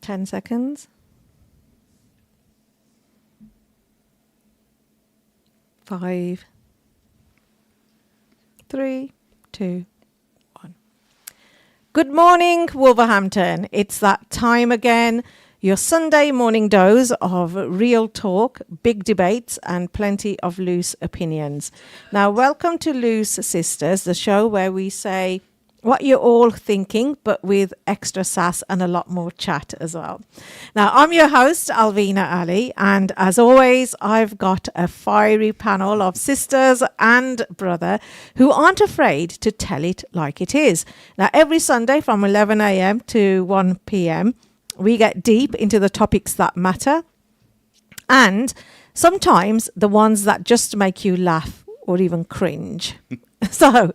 10 seconds. 5, 3, 2, 1. Good morning, Wolverhampton. It's that time again. Your Sunday morning dose of real talk, big debates, and plenty of loose opinions. Now, welcome to Loose Sisters, the show where we say what you're all thinking, but with extra sass and a lot more chat as well. Now, I'm your host, Alvina Ali, and as always, I've got a fiery panel of sisters and brother who aren't afraid to tell it like it is. Now, every Sunday from 11 a.m. to 1 p.m., we get deep into the topics that matter, and sometimes the ones that just make you laugh or even cringe. So,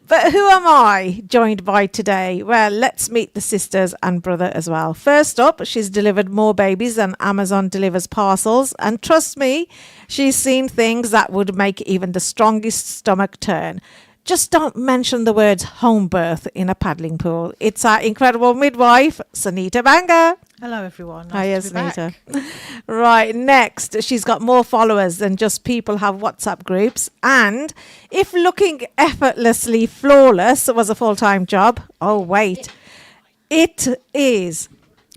but who am I joined by today? Well, let's meet the sisters and brother as well. First up, she's delivered more babies than Amazon delivers parcels. And trust me, she's seen things that would make even the strongest stomach turn. Just don't mention the words home birth in a paddling pool. It's our incredible midwife, Sunita Banga. Hello, everyone. Hiya, Sunita. Right, next, she's got more followers than just people have WhatsApp groups. And if looking effortlessly flawless was a full-time job, oh, wait, it is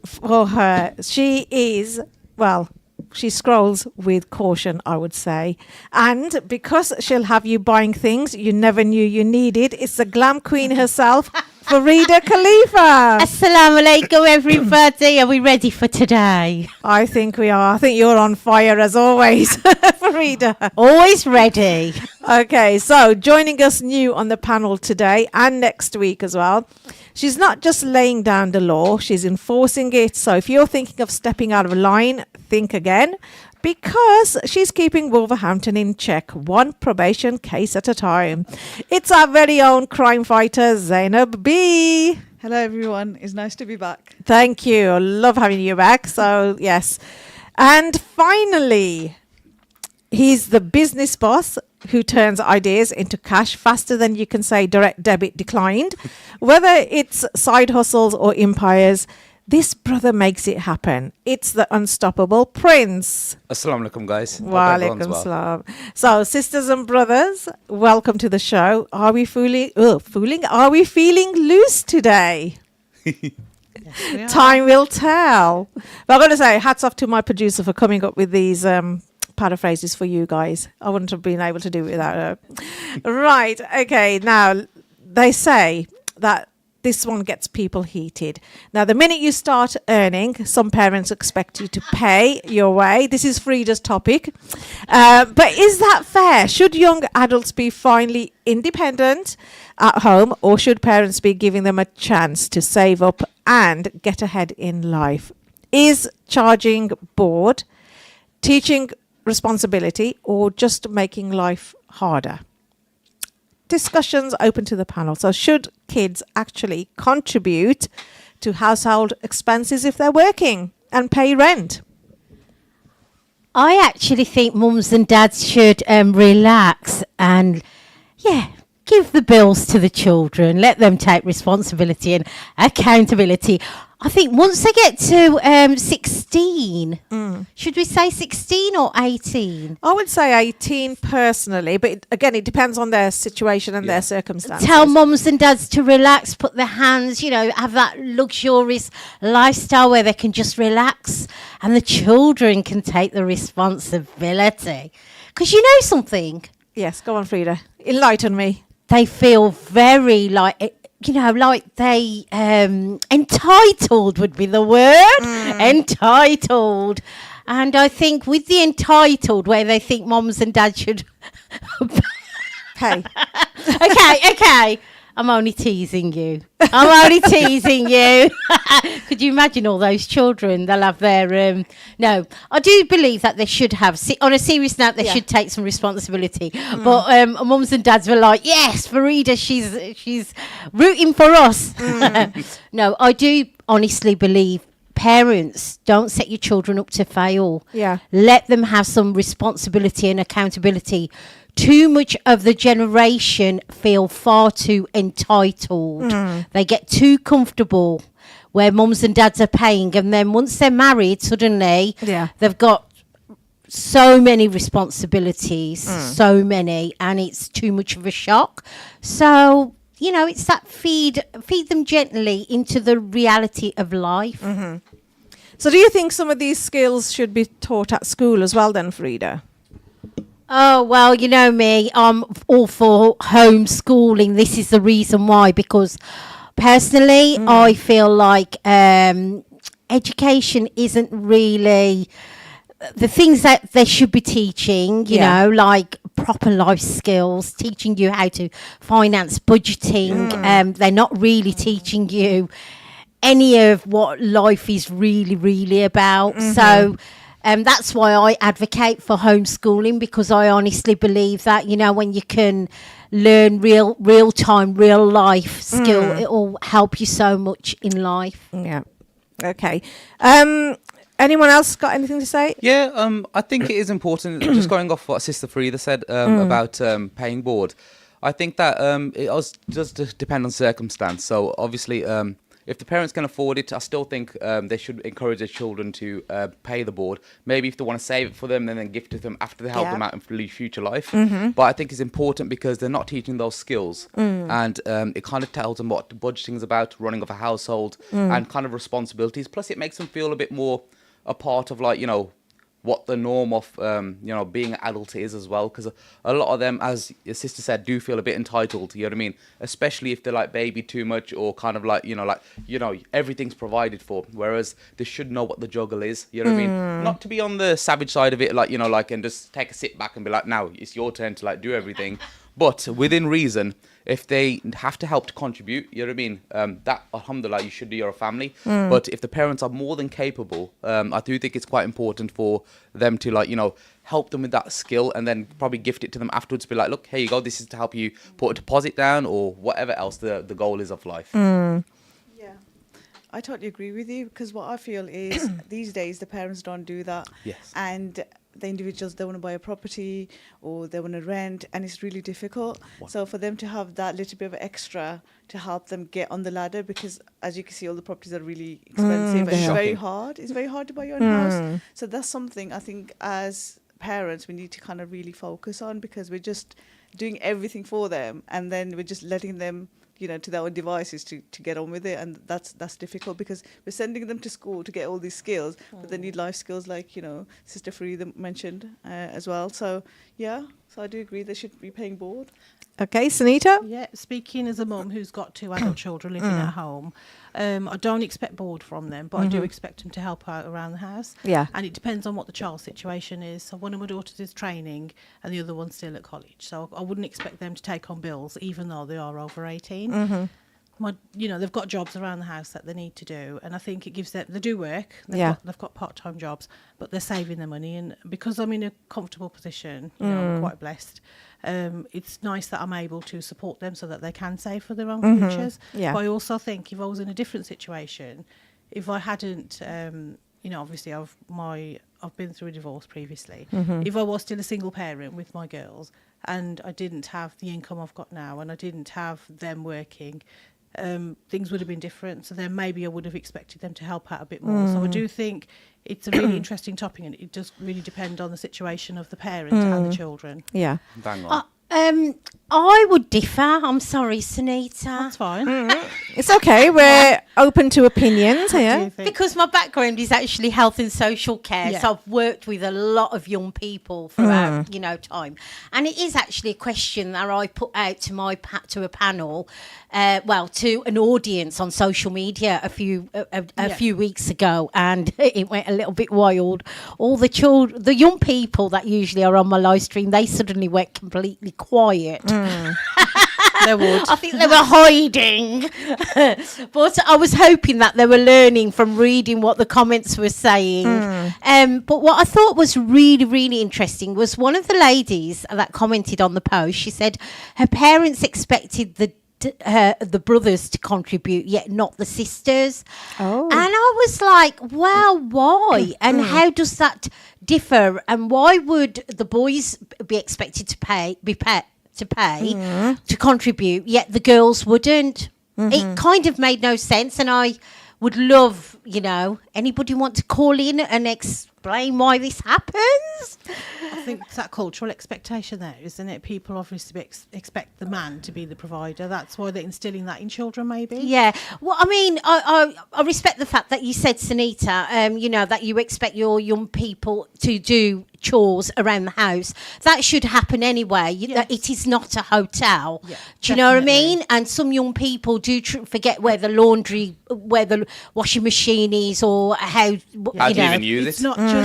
for her. She is, well, she scrolls with caution, I would say. And because she'll have you buying things you never knew you needed, it's the glam queen herself, Farida Khalifa. Assalamu alaikum, everybody. Are we ready for today? I think we are. I think you're on fire as always, Farida. Always ready. Okay, so joining us new on the panel today and next week as well. She's not just laying down the law, she's enforcing it. So if you're thinking of stepping out of line, think again, because she's keeping Wolverhampton in check, one probation case at a time. It's our very own crime fighter, Zainab B. Hello, everyone. It's nice to be back. Thank you. I love having you back. So, yes. And finally, he's the business boss who turns ideas into cash faster than you can say direct debit declined. Whether it's side hustles or empires, this brother makes it happen. It's the unstoppable Prince. Assalamu alaikum, guys. Wa alaikum salam. So, sisters and brothers, welcome to the show. Are we Are we feeling loose today? Yes, Time will tell. But I'm going to say hats off to my producer for coming up with these paraphrases for you guys. I wouldn't have been able to do it without her. Right. Okay. Now, they say that this one gets people heated. Now, the minute you start earning, some parents expect you to pay your way. This is Frida's topic. But is that fair? Should young adults be finally independent at home, or should parents be giving them a chance to save up and get ahead in life? Is charging board, teaching responsibility, or just making life harder? Discussions open to the panel. So should kids actually contribute to household expenses if they're working and pay rent? I actually think mums and dads should relax and, give the bills to the children. Let them take responsibility and accountability. I think once they get to 16, should we say 16 or 18? I would say 18 personally, but again, it depends on their situation and their circumstances. Tell mums and dads to relax, put their hands, have that luxurious lifestyle where they can just relax and the children can take the responsibility. Because you know something? Yes, go on, Frida. Enlighten me. They feel very like they entitled would be the word. Entitled. And I think with the entitled, where they think mums and dads should Hey. okay. I'm only teasing you. Could you imagine all those children? They'll have their... No, I do believe that they should have... on a serious note, they should take some responsibility. But mums and dads were like, yes, Farida, she's rooting for us. No, I do honestly believe parents, don't set your children up to fail. Yeah. Let them have some responsibility and accountability. Too much of the generation feel far too entitled. They get too comfortable where mums and dads are paying, and then once they're married, suddenly they've got so many responsibilities, so many, and it's too much of a shock. So, you know, it's that feed them gently into the reality of life. So do you think some of these skills should be taught at school as well then, Frida? Oh, well, you know me, I'm all for homeschooling. This is the reason why, because personally, I feel like education isn't really the things that they should be teaching, you know, like proper life skills, teaching you how to finance, budgeting. They're not really teaching you any of what life is really, really about. So that's why I advocate for homeschooling, because I honestly believe that, you know, when you can learn real time, real life skill, it will help you so much in life. Yeah. Okay. Anyone else got anything to say? Yeah, I think it is important, just going off what Sister Frida said about paying board. I think that it does depend on circumstance. So obviously, if the parents can afford it, I still think they should encourage their children to pay the board. Maybe if they want to save it for them and then gift it to them after they help them out in future life. But I think it's important because they're not teaching those skills. And it kind of tells them what budgeting is about, running of a household, and kind of responsibilities. Plus, it makes them feel a bit more a part of, like, you know, what the norm of, you know, being an adult is as well. Because a lot of them, as your sister said, do feel a bit entitled, you know what I mean? Especially if they're, like, baby too much, or kind of like, you know, everything's provided for. Whereas they should know what the juggle is, you know what I mean? Not to be on the savage side of it, like, you know, like, and just take a sit back and be like, now it's your turn to, like, do everything. But within reason, if they have to help to contribute, you know what I mean? That, alhamdulillah, you should do your family. But if the parents are more than capable, I do think it's quite important for them to, like, you know, help them with that skill, and then probably gift it to them afterwards. Be like, look, here you go. This is to help you put a deposit down, or whatever else the goal is of life. Yeah, I totally agree with you, because what I feel is these days the parents don't do that. Yes. And the individuals, they want to buy a property or they want to rent, and it's really difficult. So for them to have that little bit of extra to help them get on the ladder, because as you can see, all the properties are really expensive, and it's very hard. It's very hard to buy your own house. So that's something I think as parents we need to kind of really focus on, because we're just doing everything for them, and then we're just letting them, you know, to their own devices to get on with it, and that's difficult, because we're sending them to school to get all these skills, but they need life skills, like, you know, Sister Frida mentioned as well. So yeah, so I do agree they should be paying board. Okay, Sunita? Yeah, speaking as a mum who's got 2 adult children living at home, I don't expect board from them, but I do expect them to help out around the house. Yeah. And it depends on what the child's situation is. So one of my daughters is training and the other one's still at college. So I wouldn't expect them to take on bills, even though they are over 18. You know, they've got jobs around the house that they need to do, and I think it gives them, they do work, they've got part-time jobs, but they're saving their money. And because I'm in a comfortable position, you know, I'm quite blessed, it's nice that I'm able to support them so that they can save for their own futures. But I also think if I was in a different situation, if I hadn't, you know, obviously I've been through a divorce previously. If I was still a single parent with my girls and I didn't have the income I've got now, and I didn't have them working, things would have been different. So then maybe I would have expected them to help out a bit more. So I do think it's a really interesting topic, and it does really depend on the situation of the parent and the children. Yeah. Bang on. I would differ. I'm sorry, Sunita. That's fine. It's okay. We're open to opinions here. Because my background is actually health and social care, Yeah. so I've worked with a lot of young people throughout, you know, time. And it is actually a question that I put out to a panel, to an audience on social media a few weeks ago, and it went a little bit wild. All the young people that usually are on my live stream, they suddenly went completely quiet. They would. I think they were hiding. But I was hoping that they were learning from reading what the comments were saying. But what I thought was really, really interesting was one of the ladies that commented on the post. She said her parents expected the brothers to contribute, yet not the sisters. Oh. And I was like, well, why? And how does that differ? And why would the boys be expected to contribute, yet the girls wouldn't? It kind of made no sense, and I would love, anybody want to call in and explain why this happens? I think it's that cultural expectation there, isn't it? People obviously expect the man to be the provider. That's why they're instilling that in children, maybe. Yeah. Well, I mean, I respect the fact that you said, Sunita, that you expect your young people to do chores around the house. That should happen anyway. Yes. It is not a hotel. Yeah, do you know what I definitely. mean? And some young people do forget where the washing machine is, or how How do you even use It's it? not just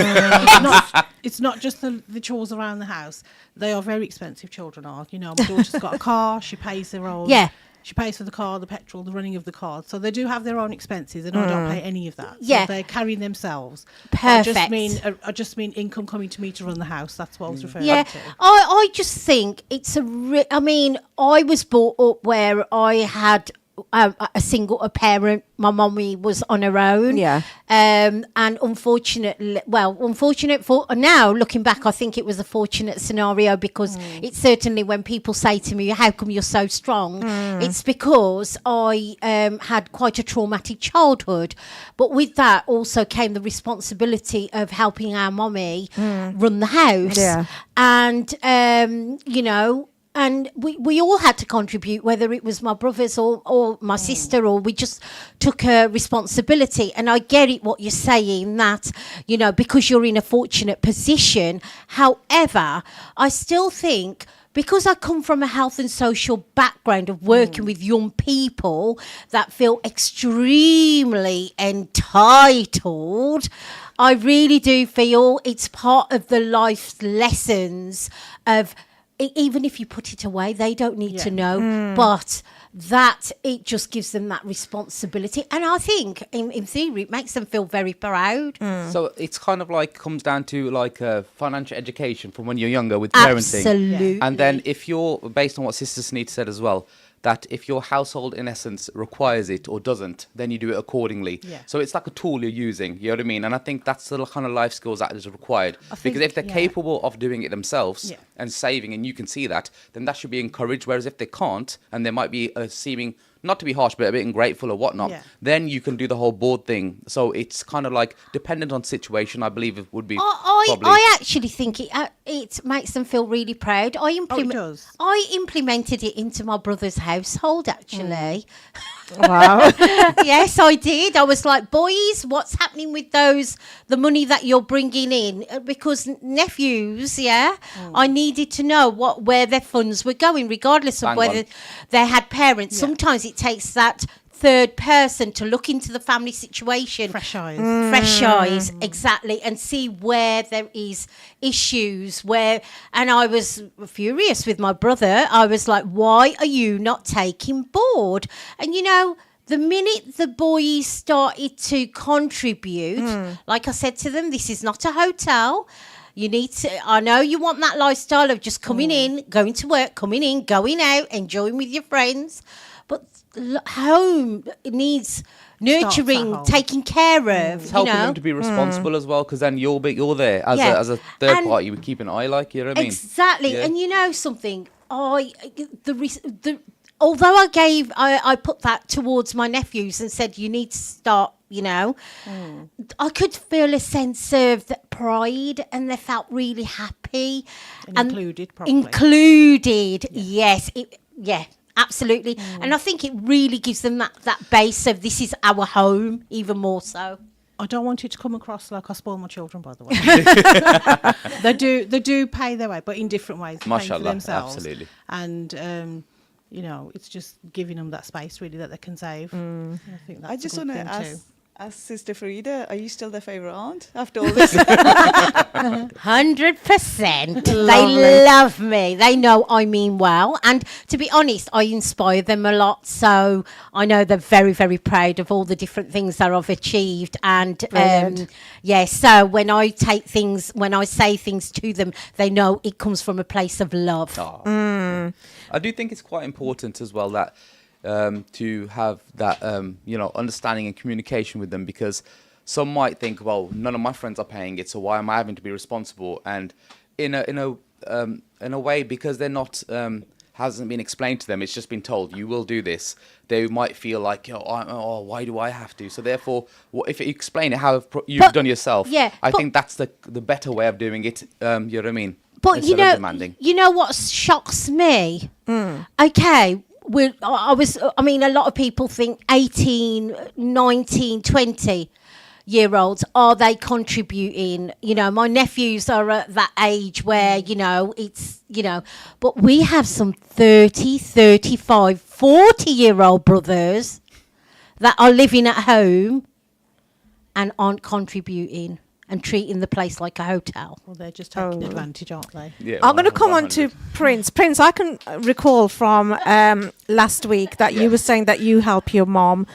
it's not just the chores around the house. They are very expensive. Children are. My daughter's got a car. She pays their own. Yeah. She pays for the car, the petrol, the running of the car. So they do have their own expenses, and I don't pay any of that. Yeah. So they're carrying themselves. Perfect. I just mean income coming to me to run the house. That's what I was referring Yeah, to. I just think it's I mean, I was brought up where I had a single parent. My mummy was on her own. Yeah. And unfortunate for now, looking back, I think it was a fortunate scenario, because it's certainly, when people say to me, how come you're so strong? It's because I had quite a traumatic childhood. But with that also came the responsibility of helping our mummy run the house. Yeah. And, and we all had to contribute, whether it was my brothers or my sister, or we just took a responsibility. And I get it, what you're saying, that, because you're in a fortunate position. However, I still think, because I come from a health and social background of working with young people that feel extremely entitled, I really do feel it's part of the life lessons of, even if you put it away, they don't need to know, but that it just gives them that responsibility. And I think, in theory, it makes them feel very proud. So it's kind of like comes down to like financial education from when you're younger with parenting. Absolutely. And then if you're, based on what Sister Sneed said as well, that if your household in essence requires it or doesn't, then you do it accordingly. Yeah. So it's like a tool you're using, you know what I mean? And I think that's the kind of life skills that is required. think, Because if they're yeah. capable of doing it themselves Yeah. and saving, and you can see that, then that should be encouraged. Whereas if they can't, and there might be a seeming, not to be harsh, but a bit ungrateful or whatnot, Yeah. then you can do the whole board thing. So it's kind of like dependent on situation, I believe it would be probably. I actually think it makes them feel really proud. does. I implemented it into my brother's household, actually. Wow. Yes, I did. I was like, boys, what's happening with the money that you're bringing in? Because nephews, I needed to know where their funds were going, regardless of Bang whether on. they had parents. Yeah. Sometimes it takes that third person to look into the family situation. Fresh eyes. Fresh eyes, exactly, and see where there is issues, and I was furious with my brother. I was like, why are you not taking board? And the minute the boys started to contribute, like I said to them, this is not a hotel. You need to, I know you want that lifestyle of just coming in, going to work, coming in, going out, enjoying with your friends. But home needs nurturing, home. taking care of, It's helping them to be responsible as well, because then you're there as Yeah. a third And party. You would keep an eye, like, you know what I mean? Exactly. Yeah. And something, although I put that towards my nephews and said, you need to start, I could feel a sense of pride, and they felt really happy. And included, probably. Included, yes. Absolutely. And I think it really gives them that base of, this is our home, even more so. I don't want it to come across like I spoil my children, by the way. They do pay their way, but in different ways. Paying for Mashallah, themselves. absolutely. And it's just giving them that space really that they can save. I think that's I just a good want to thing too. ask Sister Farida, are you still their favourite aunt after all this? 100%. They love me. They know I mean well. And to be honest, I inspire them a lot. So I know they're very, very proud of all the different things that I've achieved. And Brilliant. so when I say things to them, they know it comes from a place of love. Oh. I do think it's quite important as well that to have that understanding and communication with them, because some might think, well, none of my friends are paying it, so why am I having to be responsible? And in a way, because they're not hasn't been explained to them, it's just been told you will do this, they might feel like, why do I have to? So therefore, if you explain it how you've done yourself, I think that's the better way of doing it. You know what I mean? But Instead of demanding. you know what shocks me? Okay, I mean, a lot of people think 18, 19, 20-year-olds, are they contributing? You know, my nephews are at that age where, you know, it's, you know, but we have some 30, 35, 40-year-old brothers that are living at home and aren't contributing and treating the place like a hotel. Well, they're just taking advantage, aren't they? Yeah, I'm going to come on 100. to Prince. Prince, I can recall from last week that you were saying that you help your mom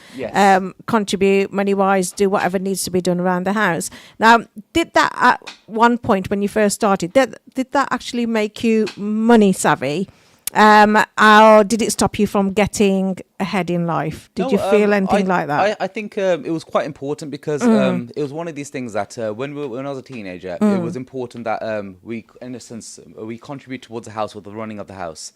contribute money-wise, do whatever needs to be done around the house. Now, did that at one point when you first started, did that actually make you money savvy? Or did it stop you from getting ahead in life? Did you feel anything like that? I think it was quite important because it was one of these things that when I was a teenager, it was important that we, in a sense, we contribute towards the house with the running of the house.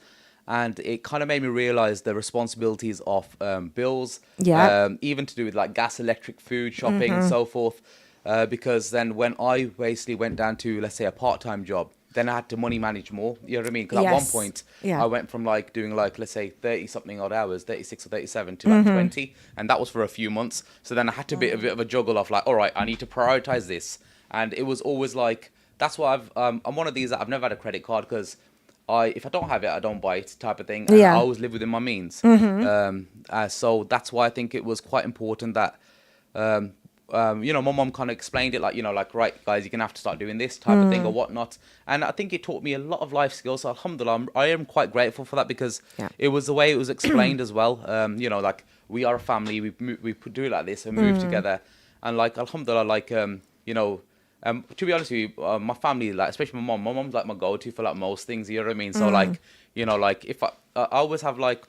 And it kind of made me realise the responsibilities of bills, even to do with like gas, electric, food, shopping and so forth. Because then when I basically went down to, let's say, a part-time job, then I had to money manage more. You know what I mean? Because at one point, I went from like doing like, let's say 30 something odd hours, 36 or 37 to like 20. And that was for a few months. So then I had to be a bit of a juggle of like, all right, I need to prioritize this. And it was always like, that's why I'm one of these that I've never had a credit card because if I don't have it, I don't buy it type of thing. And I always live within my means. So that's why I think it was quite important that, you know, my mom kind of explained it like, you know, like, right, guys, you're going to have to start doing this type of thing or whatnot. And I think it taught me a lot of life skills. So alhamdulillah, I am quite grateful for that because it was the way it was explained as well. You know, like, we are a family, we do it like this and move together. And like, alhamdulillah, like, you know, to be honest with you, my family, like, especially my mom's like my go-to for like most things, you know what I mean? So like, you know, like, if I always have like,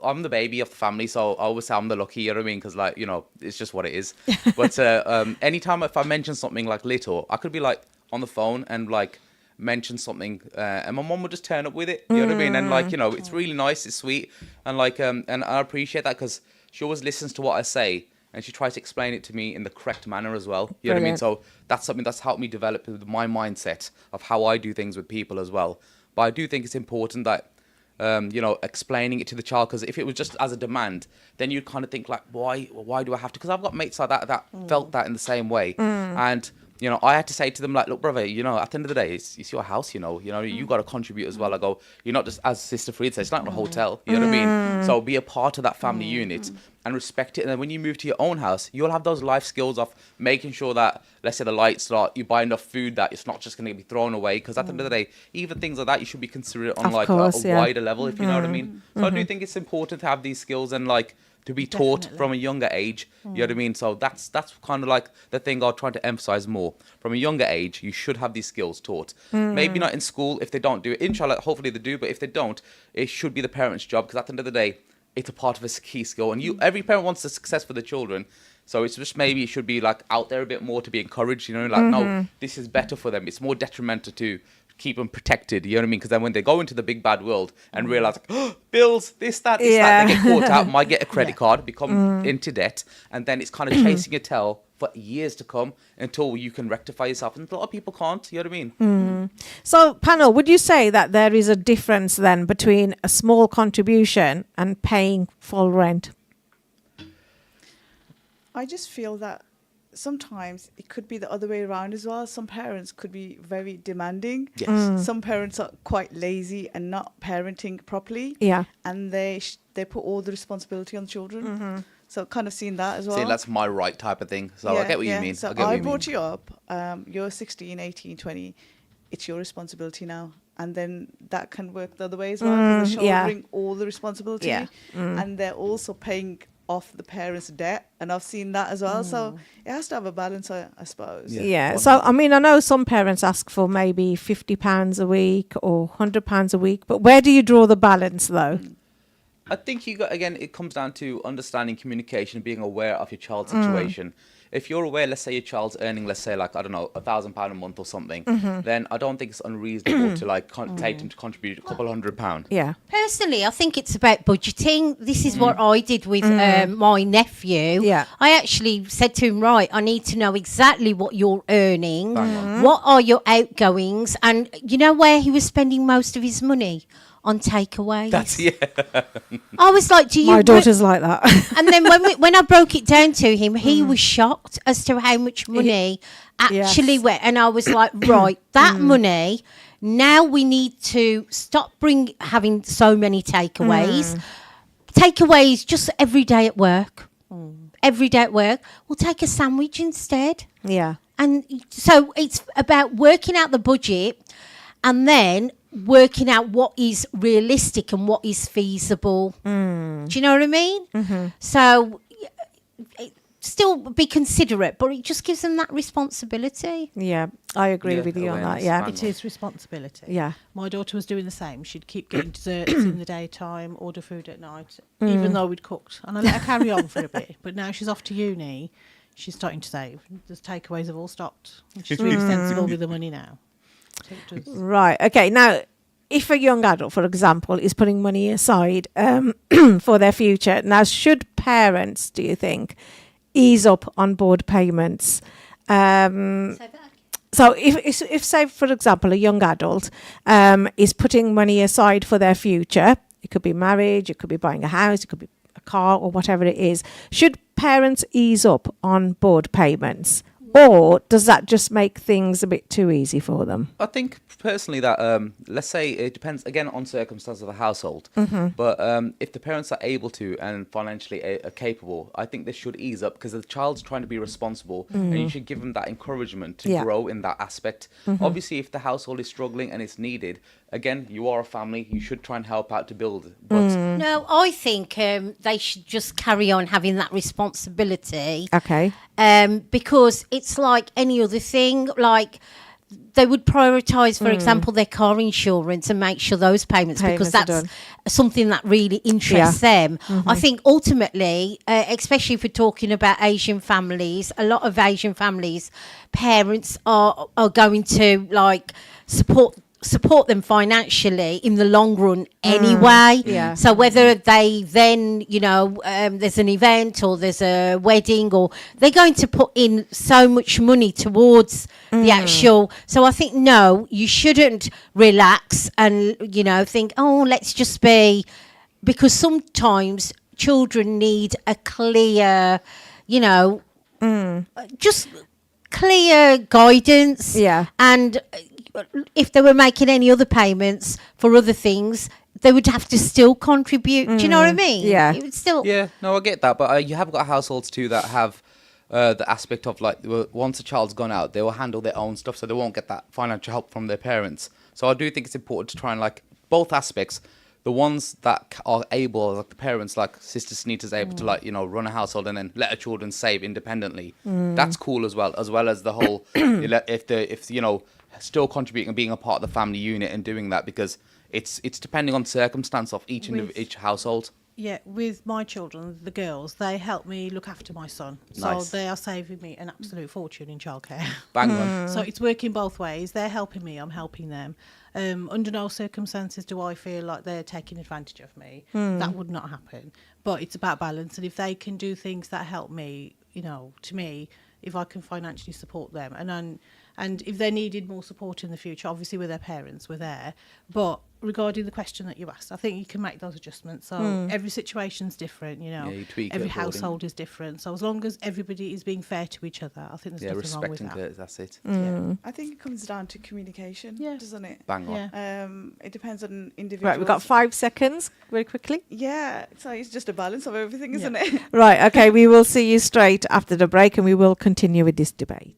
I'm the baby of the family, so I always say I'm the lucky, you know what I mean? Because, like, you know, it's just what it is. But anytime if I mention something, like, little, I could be, like, on the phone and, like, mention something, and my mom would just turn up with it, you know what I mean? And, like, you know, it's really nice, it's sweet. And, like, and I appreciate that because she always listens to what I say and she tries to explain it to me in the correct manner as well. You know what I mean? So that's something that's helped me develop my mindset of how I do things with people as well. But I do think it's important that, you know, explaining it to the child, because if it was just as a demand, then you'd kind of think like, why do I have to? Because I've got mates like that felt that in the same way, and you know, I had to say to them like, look, brother, you know, at the end of the day, it's your house, you know, you got to contribute as well. I go, you're not just, as Sister Freed says, it's not a hotel, you know what I mean? So be a part of that family unit and respect it. And then when you move to your own house, you'll have those life skills of making sure that, let's say the lights are, you buy enough food that it's not just going to be thrown away. Because at the end of the day, even things like that, you should be considerate on a wider level, if you know what I mean. So I do think it's important to have these skills and like, to be taught from a younger age, you know what I mean? So that's kind of like the thing I'm trying to emphasize more. From a younger age, you should have these skills taught. Maybe not in school if they don't do it. Inshallah, hopefully they do. But if they don't, it should be the parent's job, because at the end of the day, it's a part of a key skill. And every parent wants the success for the children. So it's just maybe it should be like out there a bit more to be encouraged, you know, like, no, this is better for them. It's more detrimental to keep them protected, you know what I mean? Because then when they go into the big bad world and realize, like, oh, bills, this, that, they get caught out, might get a credit card, become into debt, and then it's kind of chasing your tail for years to come until you can rectify yourself. And a lot of people can't, you know what I mean? So, panel, would you say that there is a difference then between a small contribution and paying full rent? I just feel that sometimes it could be the other way around as well. Some parents could be very demanding. Yes. Some parents are quite lazy and not parenting properly. Yeah. And they put all the responsibility on children. So kind of seen that as well. See, that's my right type of thing. So I get what you mean. So I brought you up. You're 16, 18, 20. It's your responsibility now. And then that can work the other way as well. 'Cause they're shouldering all the responsibility. And they're also paying off the parents' debt, and I've seen that as well. So it has to have a balance, I suppose. Yeah. So I mean, I know some parents ask for maybe £50 a week or £100 a week, but where do you draw the balance though? I think it comes down to understanding communication, being aware of your child's situation. if you're aware, let's say your child's earning, let's say like, I don't know, £1,000 a month or something, then I don't think it's unreasonable to like take them to contribute a couple £100. Yeah. Personally, I think it's about budgeting. This is what I did with my nephew. Yeah. I actually said to him, right, I need to know exactly what you're earning. Bang on. What are your outgoings? And you know where he was spending most of his money? On takeaways. That's, yeah. I was like, do you... My daughter's like that. And then when I broke it down to him, he was shocked as to how much money actually went. And I was like, right, that money, now we need to stop having so many takeaways. Takeaways just every day at work. Every day at work. We'll take a sandwich instead. Yeah. And so it's about working out the budget and then working out what is realistic and what is feasible. Do you know what I mean? So still be considerate, but it just gives them that responsibility. Yeah. I agree Yeah, with you on that. awareness, Yeah. bang It is responsibility. Yeah. My daughter was doing the same. She'd keep getting desserts in the daytime, order food at night, even though we'd cooked. And I let her carry on for a bit. But now she's off to uni, she's starting to save. The takeaways have all stopped. And she's really sensible with the money now. So it does- Right. Okay. Now, if a young adult, for example, is putting money aside for their future, now should parents, do you think, ease up on board payments? So if say, for example, a young adult is putting money aside for their future, it could be marriage, it could be buying a house, it could be a car or whatever it is, should parents ease up on board payments? Or does that just make things a bit too easy for them? I think personally that let's say it depends again on circumstances of the household, but if the parents are able to and financially are capable, I think they should ease up because the child's trying to be responsible, and you should give them that encouragement to grow in that aspect. Obviously, if the household is struggling and it's needed, again, you are a family, you should try and help out to build. But No, I think they should just carry on having that responsibility. Okay. Because it's like any other thing, like they would prioritise, for example, their car insurance and make sure those payments because Payments are that's done. something that really interests them. I think ultimately, especially if we're talking about Asian families, a lot of Asian families, parents are going to like support them financially in the long run anyway. Yeah. So whether they then, there's an event or there's a wedding or they're going to put in so much money towards the actual. So I think, no, you shouldn't relax and, think, oh, let's just be, because sometimes children need a clear, just clear guidance. Yeah. And if they were making any other payments for other things, they would have to still contribute. Do you know what I mean? Yeah. It would still. yeah, no, I get that, but you have got households too that have the aspect of like once a child's gone out, they will handle their own stuff, so they won't get that financial help from their parents. So I do think it's important to try and like both aspects. The ones that are able, like the parents, like Sister Sunita's able to run a household and then let her children save independently. That's cool as well as the whole if still contributing and being a part of the family unit and doing that, because it's depending on circumstance of each household. Yeah, with my children, the girls, they help me look after my son. Nice. So they are saving me an absolute fortune in childcare. Bang on. So it's working both ways. They're helping me, I'm helping them. Under no circumstances do I feel like they're taking advantage of me. That would not happen. But it's about balance. And if they can do things that help me, to me, if I can financially support them. And if they needed more support in the future, obviously with their parents, we're there. But regarding the question that you asked, I think you can make those adjustments. So every situation's different, you tweak it every accordingly. household is different. So as long as everybody is being fair to each other, I think there's nothing wrong with respecting that. it, that's it. Yeah. I think it comes down to communication, Yeah. doesn't it? Bang on. Yeah. It depends on individuals. Right, we've got 5 seconds, very quickly. Yeah, so it's just a balance of everything, isn't it? Right, okay, we will see you straight after the break and we will continue with this debate.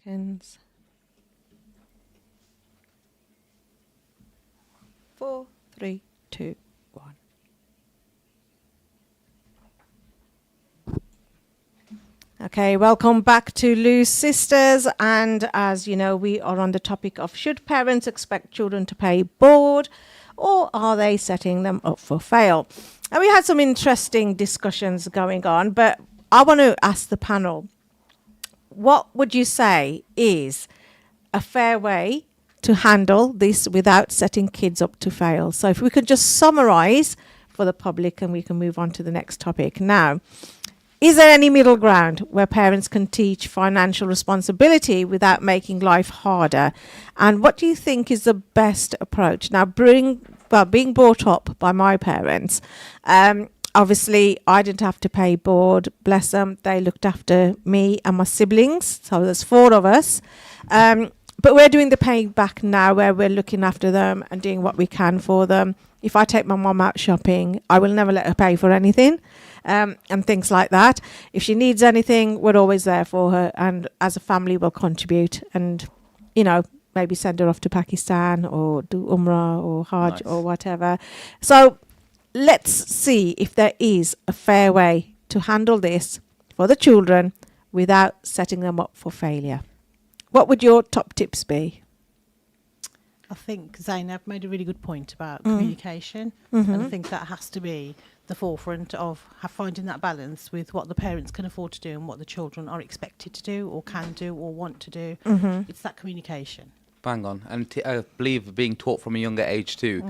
Seconds. 4, 3, 2, 1. Okay, welcome back to Lou's Sisters. And as you know, we are on the topic of should parents expect children to pay board or are they setting them up for fail? And we had some interesting discussions going on, but I want to ask the panel, what would you say is a fair way to handle this without setting kids up to fail? So if we could just summarize for the public and we can move on to the next topic. Now, is there any middle ground where parents can teach financial responsibility without making life harder? And what do you think is the best approach? Now, being brought up by my parents, obviously I didn't have to pay board, bless them. They looked after me and my siblings. So there's 4 of us. But we're doing the paying back now where we're looking after them and doing what we can for them. If I take my mum out shopping, I will never let her pay for anything. And things like that. If she needs anything, we're always there for her. And as a family, we'll contribute and, you know, maybe send her off to Pakistan or do Umrah or Hajj or whatever. So let's see if there is a fair way to handle this for the children without setting them up for failure. What would your top tips be? I think Zainab made a really good point about communication, and I think that has to be the forefront of finding that balance with what the parents can afford to do and what the children are expected to do or can do or want to do. It's that communication. Bang on. And I believe being taught from a younger age too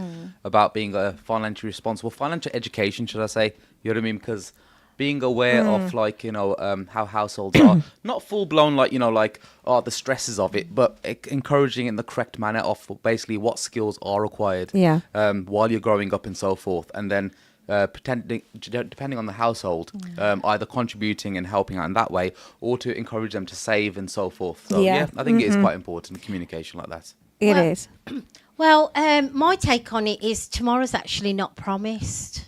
about being financially responsible, financial education, should I say, you know what I mean? Because being aware of, like, you know, how households are, not full blown, like, you know, like, the stresses of it, but encouraging in the correct manner of basically what skills are required while you're growing up and so forth. And then depending on the household, either contributing and helping out in that way or to encourage them to save and so forth. So, yeah, I think it is quite important, communication like that. It is. Well, my take on it is tomorrow's actually not promised.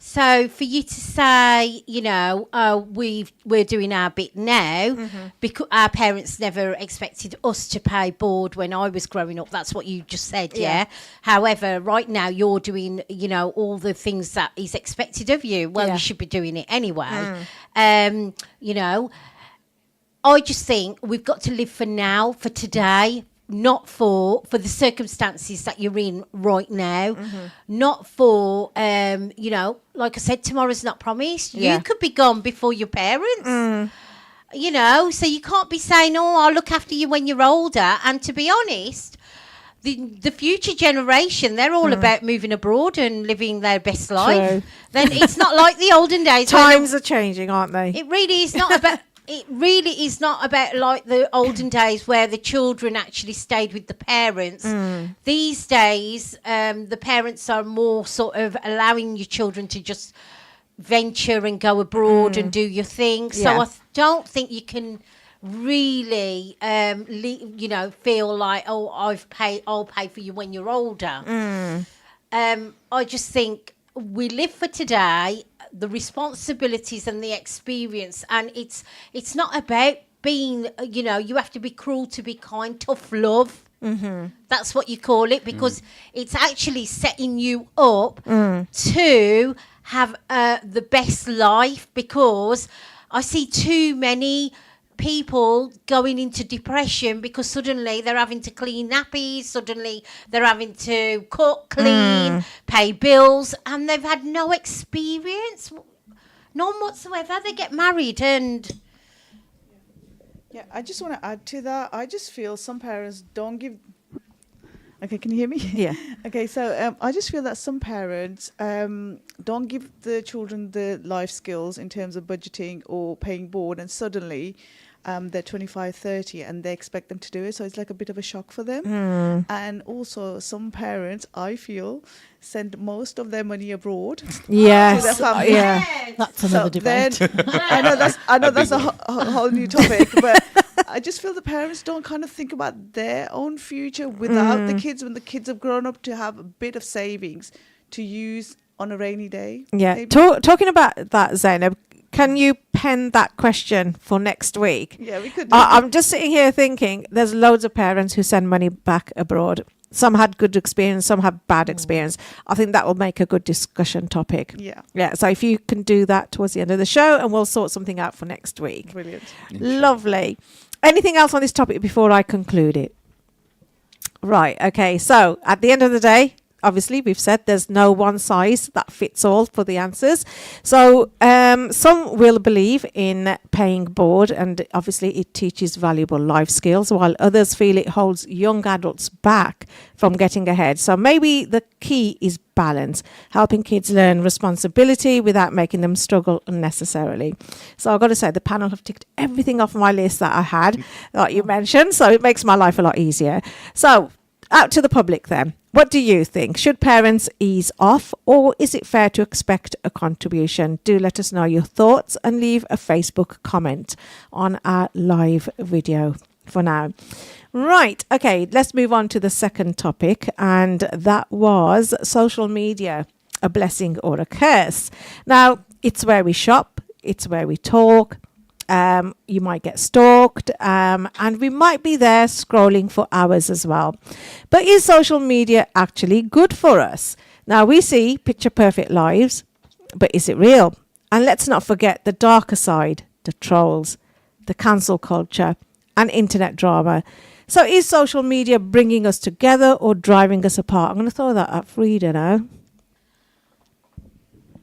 So for you to say, you know, we're doing our bit now because our parents never expected us to pay board when I was growing up. That's what you just said, yeah? However, right now you're doing, you know, all the things that is expected of you. Well, you should be doing it anyway. You know, I just think we've got to live for now, for today, not for the circumstances that you're in right now, not for, you know, like I said, tomorrow's not promised. You could be gone before your parents, you know, so you can't be saying, oh, I'll look after you when you're older. And to be honest, the future generation, they're all about moving abroad and living their best life. Then it's not like the olden days. Times are changing, aren't they? It really is not about... It really is not about like the olden days where the children actually stayed with the parents. These days, the parents are more sort of allowing your children to just venture and go abroad and do your thing. So I don't think you can really, you know, feel like, oh, I'll pay for you when you're older. I just think we live for today, the responsibilities and the experience, and it's not about being, you know, you have to be cruel to be kind, tough love. That's what you call it, because it's actually setting you up to have the best life, because I see too many people going into depression because suddenly they're having to clean nappies, suddenly they're having to cook, clean, pay bills, and they've had no experience, none whatsoever. They get married and... Yeah, I just want to add to that. I just feel some parents don't give... Okay, can you hear me? Yeah. Okay, so I just feel that some parents don't give the children the life skills in terms of budgeting or paying board, and suddenly they're 25, 30 and they expect them to do it. So it's like a bit of a shock for them. And also some parents, I feel, send most of their money abroad to their family. That's another debate. I know that's a whole new topic, but I just feel the parents don't kind of think about their own future without the kids, when the kids have grown up, to have a bit of savings to use on a rainy day. Yeah. maybe. Talking about that, Zainab, can you pen that question for next week? Yeah, we could. I'm just sitting here thinking there's loads of parents who send money back abroad. Some had good experience, some had bad experience. I think that will make a good discussion topic. Yeah, Yeah, so if you can do that towards the end of the show, and we'll sort something out for next week. brilliant. Lovely. Anything else on this topic before I conclude it? Right, okay. So at the end of the day, obviously, we've said there's no one size that fits all for the answers. So some will believe in paying board, and obviously it teaches valuable life skills, while others feel it holds young adults back from getting ahead. So maybe the key is balance, helping kids learn responsibility without making them struggle unnecessarily. So I've got to say, the panel have ticked everything off my list that I had, like you mentioned, so it makes my life a lot easier. So out to the public then. What do you think? Should parents ease off, or is it fair to expect a contribution? Do let us know your thoughts and leave a Facebook comment on our live video for now. Right, okay, let's move on to the second topic, and that was social media, a blessing or a curse. Now, it's where we shop, it's where we talk. You might get stalked, and we might be there scrolling for hours as well. But is social media actually good for us? Now, we see picture perfect lives, but is it real? And let's not forget the darker side, the trolls, the cancel culture, and internet drama. So is social media bringing us together or driving us apart? I'm going to throw that at Frida now.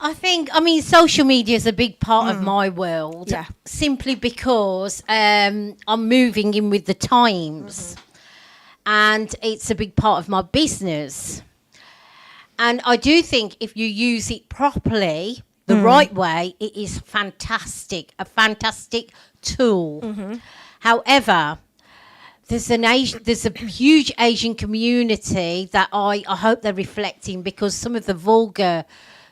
I mean, social media is a big part of my world. Yeah. Simply because I'm moving in with the times. And it's a big part of my business. And I do think if you use it properly, the right way, it is fantastic, a fantastic tool. However, there's a huge Asian community that I hope they're reflecting, because some of the vulgar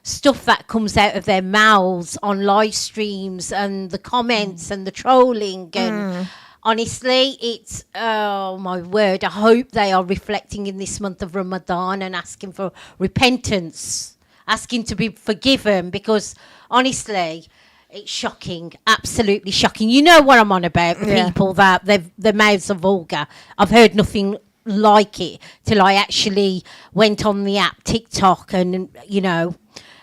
stuff that comes out of their mouths on live streams and the comments and the trolling, and honestly, it's, oh my word, I hope they are reflecting in this month of Ramadan and asking for repentance, asking to be forgiven, because honestly, it's shocking, absolutely shocking. You know what I'm on about, people that their mouths are vulgar. I've heard nothing like it till I actually went on the app TikTok, and you know.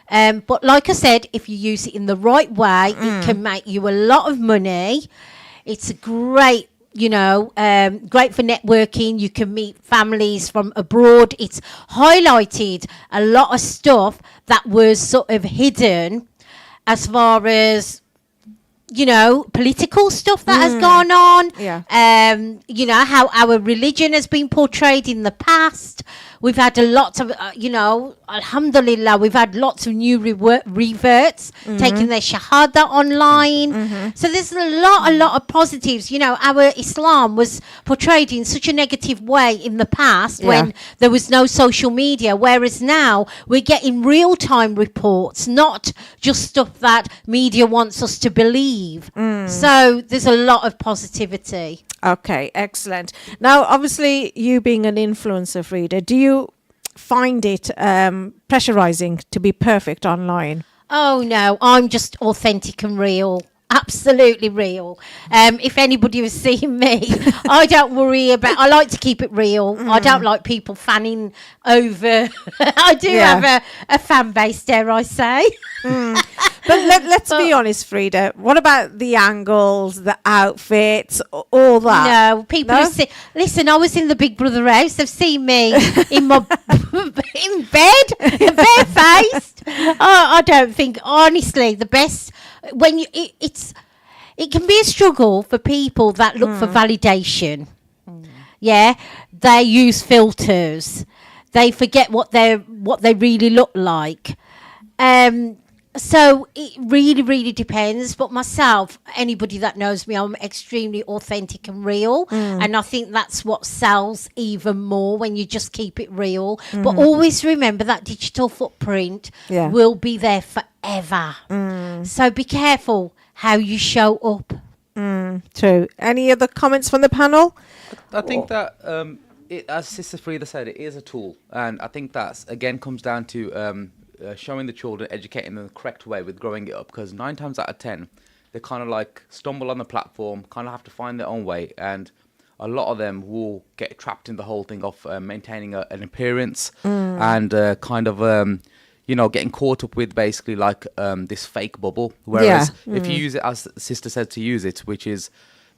But like I said, if you use it in the right way, it can make you a lot of money. It's a great, great for networking. You can meet families from abroad. It's highlighted a lot of stuff that was sort of hidden as far as, political stuff that has gone on. Yeah. How our religion has been portrayed in the past. We've had a lot of, alhamdulillah, we've had lots of new reverts taking their shahada online. So there's a lot of positives. Our Islam was portrayed in such a negative way in the past when there was no social media, whereas now we're getting real-time reports, not just stuff that media wants us to believe. So there's a lot of positivity. Okay, excellent. Now, obviously, you being an influencer, Frida, do you find it pressurizing to be perfect online? Oh, no, I'm just authentic and real. Absolutely real. If anybody was seeing me, I don't worry about. I like to keep it real. I don't like people fanning over. I do have a fan base, dare I say. But let's be honest, Frida. What about the angles, the outfits, all that? No, people have seen. Listen, I was in the Big Brother house. They've seen me in my in bed, barefaced. I don't think, honestly, the best when you it can be a struggle for people that look for validation. Yeah, they use filters. They forget what they really look like. So it really, really depends. But myself, anybody that knows me, I'm extremely authentic and real. And I think that's what sells even more when you just keep it real. But always remember that digital footprint will be there forever. So be careful how you show up. True. Any other comments from the panel? I think that, as Sister Frida said, it is a tool. And I think that, again, comes down to showing the children, educating them the correct way with growing it up, because 9 times out of 10, they kind of like stumble on the platform, kind of have to find their own way, and a lot of them will get trapped in the whole thing of maintaining an appearance and kind of, getting caught up with basically like this fake bubble. Whereas if you use it as Sister said to use it, which is,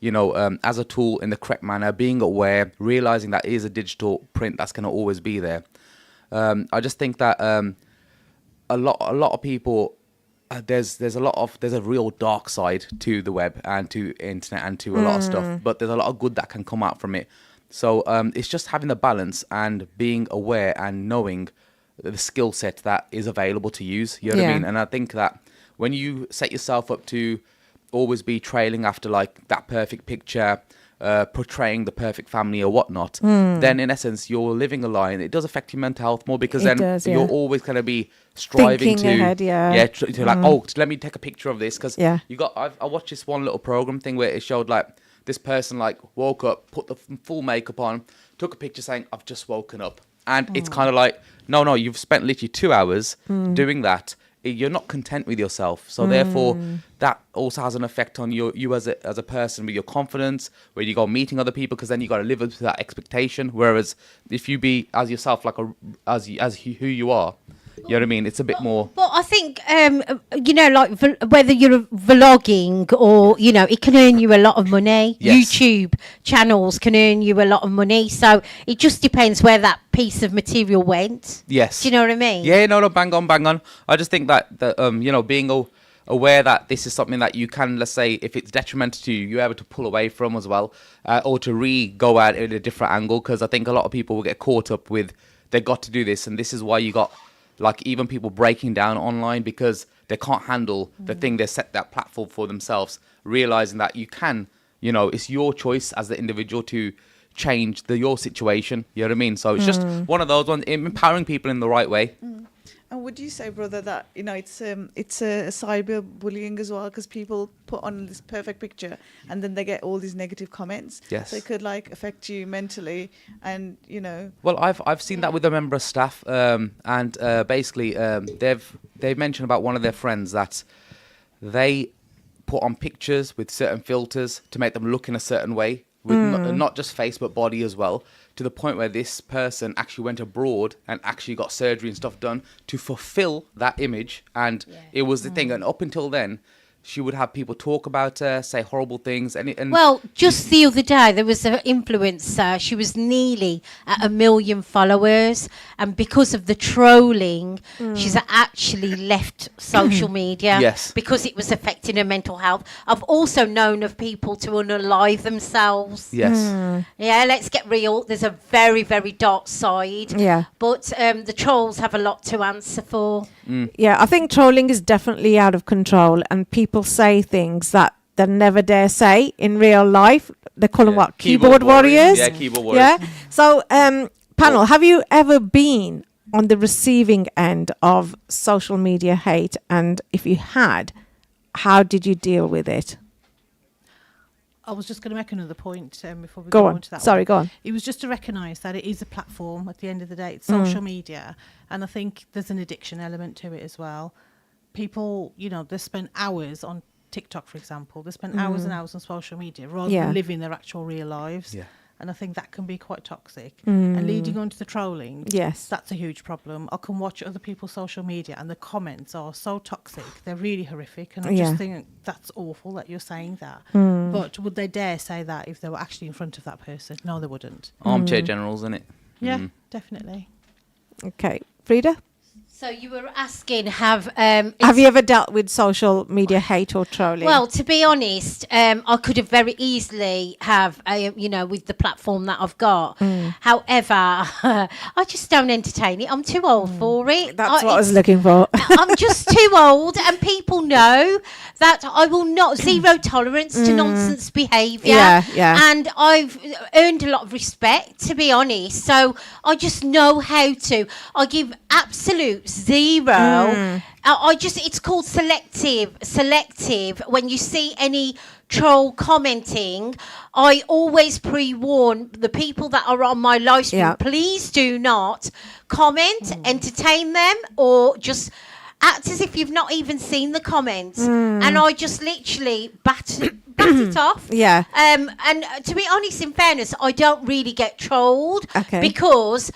as a tool in the correct manner, being aware, realizing that it is a digital print that's going to always be there. I just think that a lot of people, there's a real dark side to the web and to internet and to a lot of stuff, but there's a lot of good that can come out from it. So it's just having the balance and being aware and knowing the skill set that is available to use. You know what I mean? And I think that when you set yourself up to always be trailing after like that perfect picture, portraying the perfect family or whatnot, then in essence you're living a lie, and it does affect your mental health more, because you're always going to be striving thinking ahead, to like, oh, let me take a picture of this, because I watched this one little program thing where it showed like this person like woke up, put the full makeup on, took a picture saying I've just woken up, and it's kind of like, no, you've spent literally 2 hours doing that. You're not content with yourself, so therefore that also has an effect on you as a person, with your confidence, where you go meeting other people, because then you got to live up to that expectation. Whereas if you be as yourself, like as who you are, you know what I mean, it's a bit more. But I think like whether you're vlogging or it can earn you a lot of money. Yes. YouTube channels can earn you a lot of money, so it just depends where that piece of material went. Yes. Do you know what I mean? Yeah, no, bang on. I just think that being aware that this is something that you can, let's say, if it's detrimental to you, you're able to pull away from as well, or to go at it in a different angle, because I think a lot of people will get caught up with, they got to do this, and this is why you got like even people breaking down online, because they can't handle the thing they set that platform for themselves, realizing that you can, it's your choice as the individual to change your situation. You know what I mean? So it's just one of those ones, empowering people in the right way. And would you say, brother, that it's a cyber bullying as well, because people put on this perfect picture and then they get all these negative comments? Yes. So it could like affect you mentally, and Well, I've seen that with a member of staff, and basically they've mentioned about one of their friends that they put on pictures with certain filters to make them look in a certain way, with not just face but body as well, to the point where this person actually went abroad and actually got surgery and stuff done to fulfill that image. And it was the thing. And up until then, she would have people talk about her, say horrible things. And well, just the other day, there was an influencer. She was nearly at 1 million followers. And because of the trolling, she's actually left social media. Yes. Because it was affecting her mental health. I've also known of people to unalive themselves. Yes. Yeah, let's get real. There's a very, very dark side. Yeah. But the trolls have a lot to answer for. Yeah, I think trolling is definitely out of control, and people say things that they never dare say in real life. They call them what? Keyboard warriors? Yeah, keyboard warriors. Yeah. So, panel, have you ever been on the receiving end of social media hate? And if you had, how did you deal with it? I was just going to make another point before we Go go on. on to that Sorry, one. go on. It was just to recognise that it is a platform at the end of the day. It's social media. And I think there's an addiction element to it as well. People, they spend hours on TikTok, for example. They spend hours and hours on social media rather than living their actual real lives. Yeah. And I think that can be quite toxic. And leading on to the trolling, Yes. that's a huge problem. I can watch other people's social media and the comments are so toxic. They're really horrific. And I just think that's awful that you're saying that. But would they dare say that if they were actually in front of that person? No, they wouldn't. Armchair generals, isn't it? Yeah, definitely. Okay. Frida? So you were asking, have you ever dealt with social media hate or trolling? Well, to be honest, I could have very easily have, with the platform that I've got. However, I just don't entertain it. I'm too old for it. That's what I was looking for. I'm just too old, and people know that I will not zero tolerance to nonsense behaviour. Yeah. And I've earned a lot of respect, to be honest. So I just know how to. I give absolute zero it's called selective. When you see any troll commenting, I always pre-warn the people that are on my live stream, please do not comment, entertain them, or just act as if you've not even seen the comments. And I just literally bat it off. Yeah. And to be honest, in fairness, I don't really get trolled because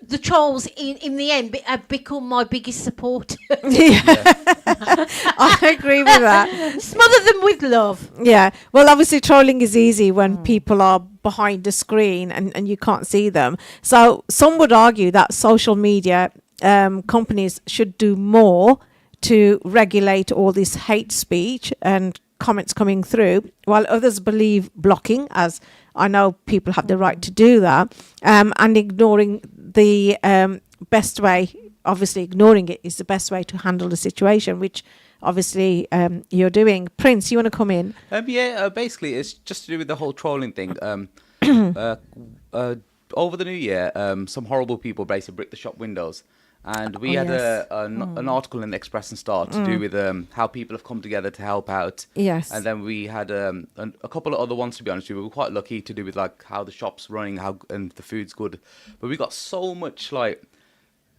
the trolls in the end have become my biggest supporters. I agree with that. Smother them with love. Yeah. Well, obviously, trolling is easy when people are behind the screen and you can't see them. So some would argue that social media companies should do more to regulate all this hate speech and comments coming through, while others believe blocking, as I know people have the right to do that, and ignoring the best way, obviously ignoring it is the best way to handle the situation, which obviously you're doing. Prince, you want to come in? Basically it's just to do with the whole trolling thing. Over the new year, some horrible people basically bricked the shop windows. And we had an article in the Express and Star to do with how people have come together to help out. Yes. And then we had a couple of other ones, to be honest with you. We were quite lucky to do with like how the shop's running, and the food's good. But we got so much like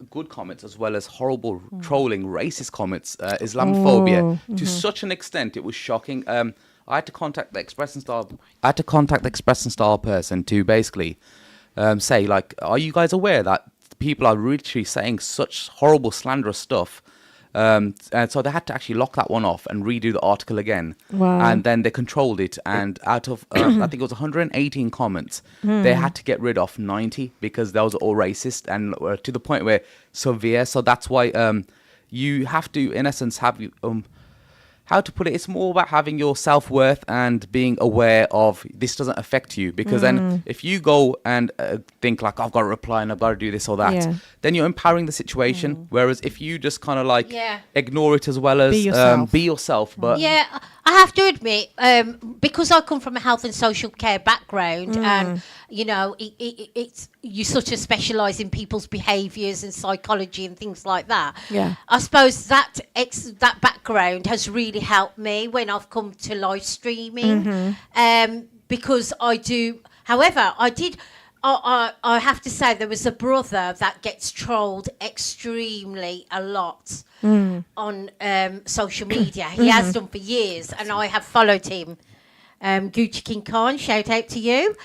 good comments as well as horrible trolling, racist comments, Islamophobia to such an extent it was shocking. I had to contact the Express and Star. Person to basically say like, are you guys aware that people are literally saying such horrible, slanderous stuff? And so they had to actually lock that one off and redo the article again. Wow. And then they controlled it. And out of, I think it was 118 comments, they had to get rid of 90 because those are all racist and to the point where severe. So that's why you have to, in essence, have how to put it, it's more about having your self-worth and being aware of this doesn't affect you, because then if you go and think like, I've got to reply and I've got to do this or that, then you're empowering the situation. Whereas if you just kind of like ignore it as well as be yourself. But I have to admit, because I come from a health and social care background, and you know, it's you sort of specialise in people's behaviours and psychology and things like that. I suppose that background has really helped me when I've come to live streaming, because I do. However, I have to say there was a brother that gets trolled extremely a lot on social media. He has done for years, and I have followed him. Gucci King Khan, shout out to you.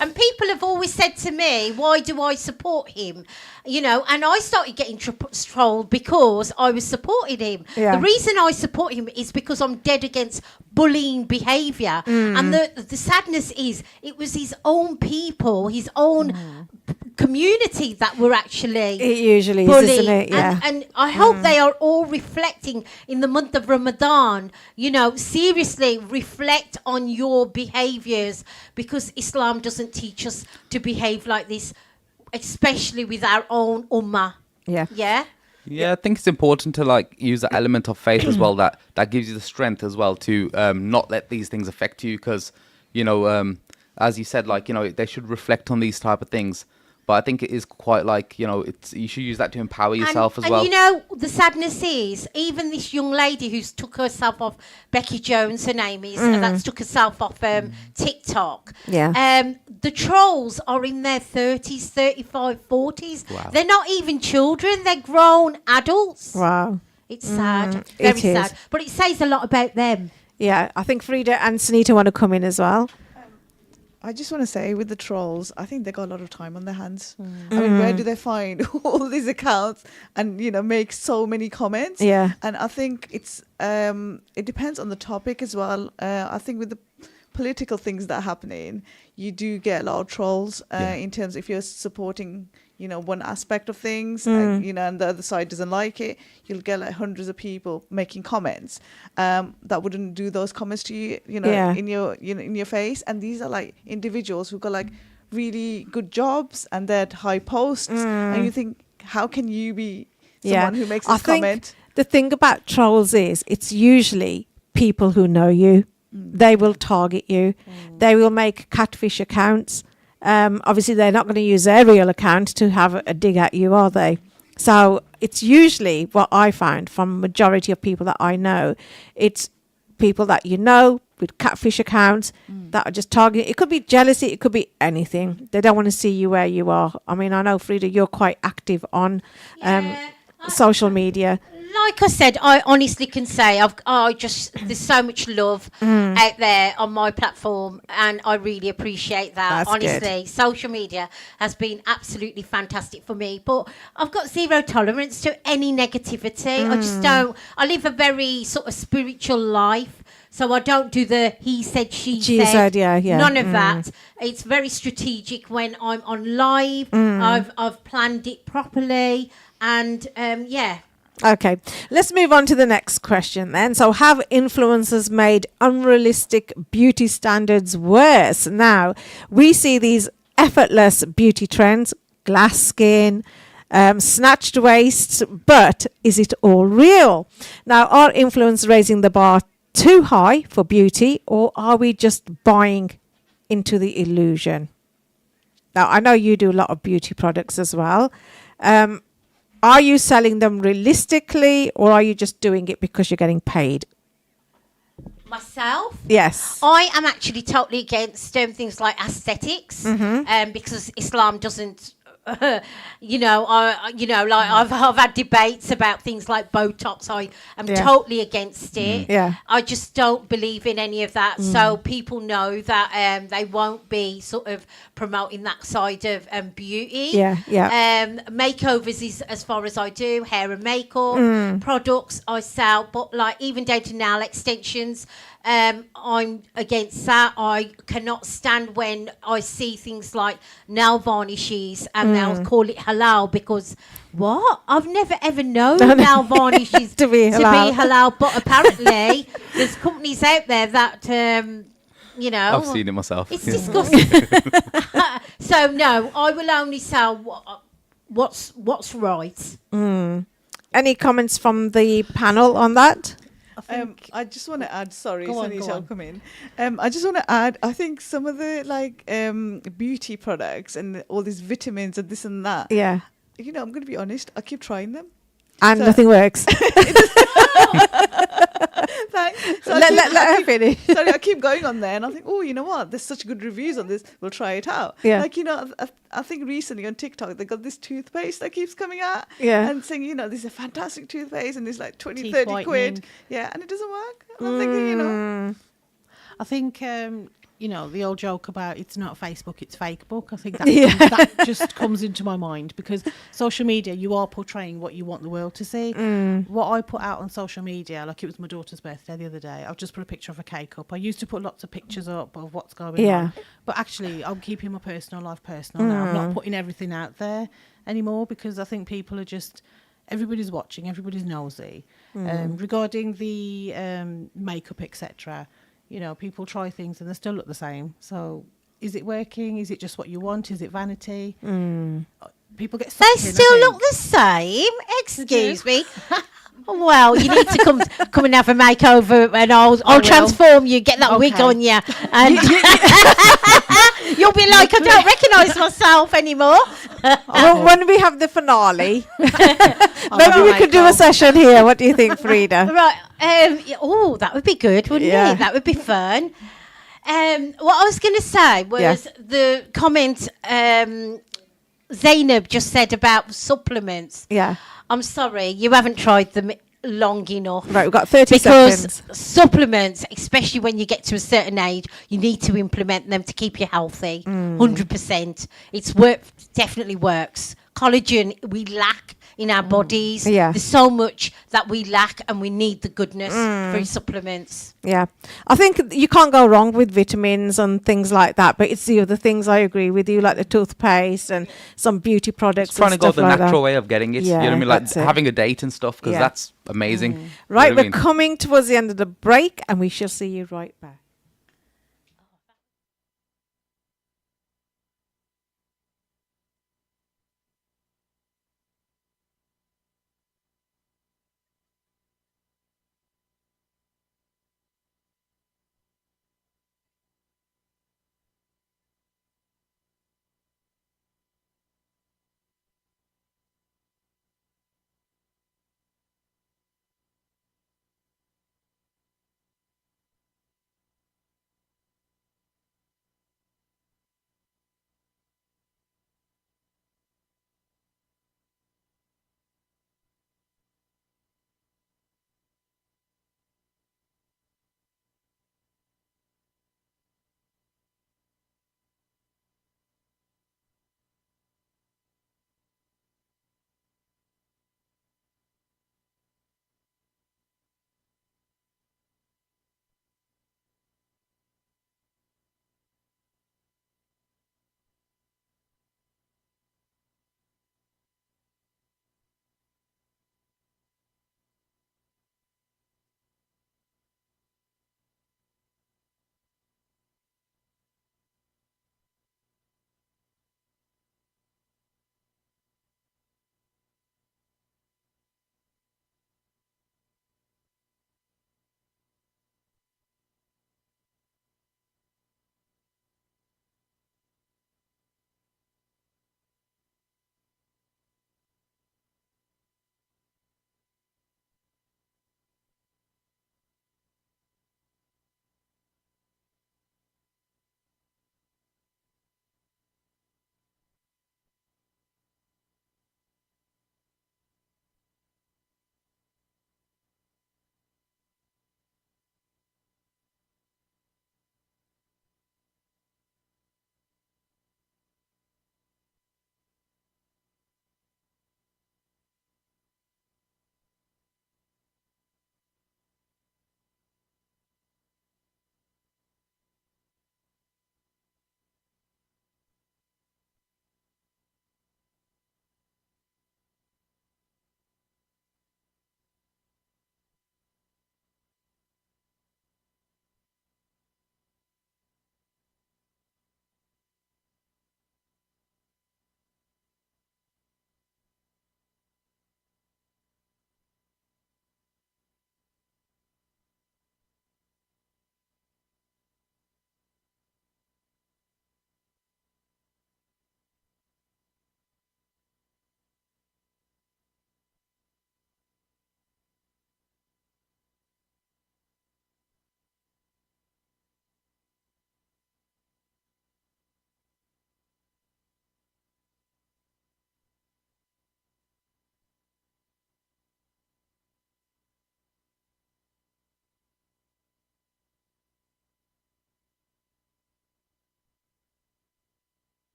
And people have always said to me, why do I support him? You know, and I started getting trolled because I was supporting him. The reason I support him is because I'm dead against bullying behaviour. And the sadness is it was his own people, his own community that were actually it usually bullied. Is, isn't it? And I hope they are all reflecting in the month of Ramadan. You know, seriously reflect on your behaviours, because Islam doesn't teach us to behave like this, especially with our own ummah. Yeah, I think it's important to like use the element of faith as well, that gives you the strength as well to not let these things affect you, because you know, as you said, like, you know, they should reflect on these type of things. But I think it is quite like, you know, you should use that to empower yourself as well. And you know, the sadness is, even this young lady who's took herself off, Becky Jones, her name is, that's took herself off TikTok. The trolls are in their 30s, 35, 40s. Wow. They're not even children, they're grown adults. Wow. It's sad, very sad. But it says a lot about them. Yeah, I think Frida and Sunita want to come in as well. I just want to say, with the trolls, I think they got a lot of time on their hands. I mean, where do they find all these accounts and, you know, make so many comments? Yeah. And I think it's it depends on the topic as well. I think with the political things that are happening, you do get a lot of trolls in terms of if you're supporting, you know, one aspect of things, and, you know, and the other side doesn't like it, you'll get like hundreds of people making comments that wouldn't do those comments to you, you know, in your, you know, in your face. And these are like individuals who got like really good jobs and they're at high posts, and you think, how can you be someone who makes this comment? The thing about trolls is it's usually people who know you. They will target you. They will make catfish accounts. Obviously, they're not going to use their real account to have a dig at you, are they? So it's usually what I find from majority of people that I know, it's people that you know with catfish accounts that are just targeting. It could be jealousy, it could be anything. They don't want to see you where you are. I mean, I know, Frida, you're quite active on social media. Like I said, I honestly can say there's so much love out there on my platform, and I really appreciate that. That's honestly, social media has been absolutely fantastic for me, but I've got zero tolerance to any negativity. I just don't. I live a very sort of spiritual life. So I don't do the he said, she said. Yeah. None of that. It's very strategic when I'm on live. I've planned it properly, and yeah. Okay, let's move on to the next question then. So, have influencers made unrealistic beauty standards worse? Now, we see these effortless beauty trends, glass skin, snatched waists, but is it all real? Now, are influencers raising the bar too high for beauty, or are we just buying into the illusion? Now, I know you do a lot of beauty products as well. Are you selling them realistically, or are you just doing it because you're getting paid? Myself? Yes. I am actually totally against things like aesthetics, because Islam doesn't. Like I've had debates about things like Botox. I am totally against it. Yeah. I just don't believe in any of that. So people know that they won't be sort of promoting that side of beauty. Yeah. Makeovers is as far as I do. Hair and makeup products I sell, but like even down to nail extensions. I'm against that. I cannot stand when I see things like nail varnishes and they'll call it halal because what? I've never ever known nail varnishes to be halal. But apparently there's companies out there that I've seen it myself. It's disgusting. So no, I will only sell what's right. Any comments from the panel on that? I just want to add, sorry, Go on, Sunny go shall on. come in. I just want to add, I think some of the beauty products and all these vitamins and this and that, Yeah. I'm going to be honest, I keep trying them. And So- nothing works. Thanks. So let her finish. Sorry, I keep going on there and I think, oh, you know what? There's such good reviews on this. We'll try it out. Yeah. I think recently on TikTok, they got this toothpaste that keeps coming out and saying, this is a fantastic toothpaste and it's like 20, Teeth 30 whitening. quid. Yeah, and it doesn't work. And I'm thinking, I think the old joke about it's not Facebook, it's fake book. I think that just comes into my mind because social media, you are portraying what you want the world to see. What I put out on social media, like it was my daughter's birthday the other day, I've just put a picture of a cake up. I used to put lots of pictures up of what's going on, but actually I'm keeping my personal life personal now. I'm not putting everything out there anymore because I think people are just, everybody's watching, everybody's nosy. Regarding the makeup, etc., people try things and they still look the same. So is it working? Is it just what you want? Is it vanity? People get They sucked in, I still think. look the same. Excuse me. Well, you need to come and have a makeover, and I'll will. transform you. Get that wig Okay. on you, and you'll be like, I don't recognise myself anymore. Well, when we have the finale, I'll maybe have we a could do a makeup. session here. What do you think, Frida? Right. That would be good, wouldn't Yeah. it? That would be fun. What I was going to say was the comment Zainab just said about supplements. Yeah. I'm sorry, you haven't tried them long enough. Right, we've got 30 because seconds. supplements, especially when you get to a certain age, you need to implement them to keep you healthy. 100%. Definitely works. Collagen we lack in our bodies. Yeah. There's so much that we lack and we need the goodness through supplements. Yeah, I think you can't go wrong with vitamins and things like that. But it's the other things I agree with you, like the toothpaste and some beauty products. Just trying to and go stuff the like natural that. way of getting it. Yeah, You know what I mean? Like that's it. having a date and stuff, because Yeah. that's amazing. You know Right, what I we're mean? coming towards the end of the break, and we shall see you right back.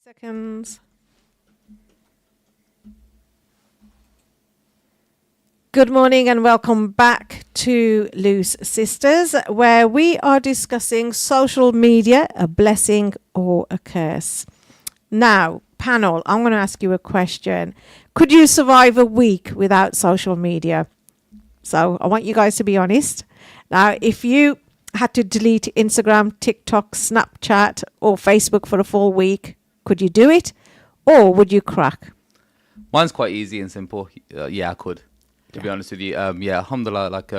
Seconds. Good morning and welcome back to Loose Sisters, where we are discussing social media, a blessing or a curse. Now, panel, I'm going to ask you a question. Could you survive a week without social media? So I want you guys to be honest. Now, if you had to delete Instagram, TikTok, Snapchat, or Facebook for a full week, could you do it? Or would you crack? Mine's quite easy and simple. Yeah, I could. To be honest with you, yeah, alhamdulillah, like,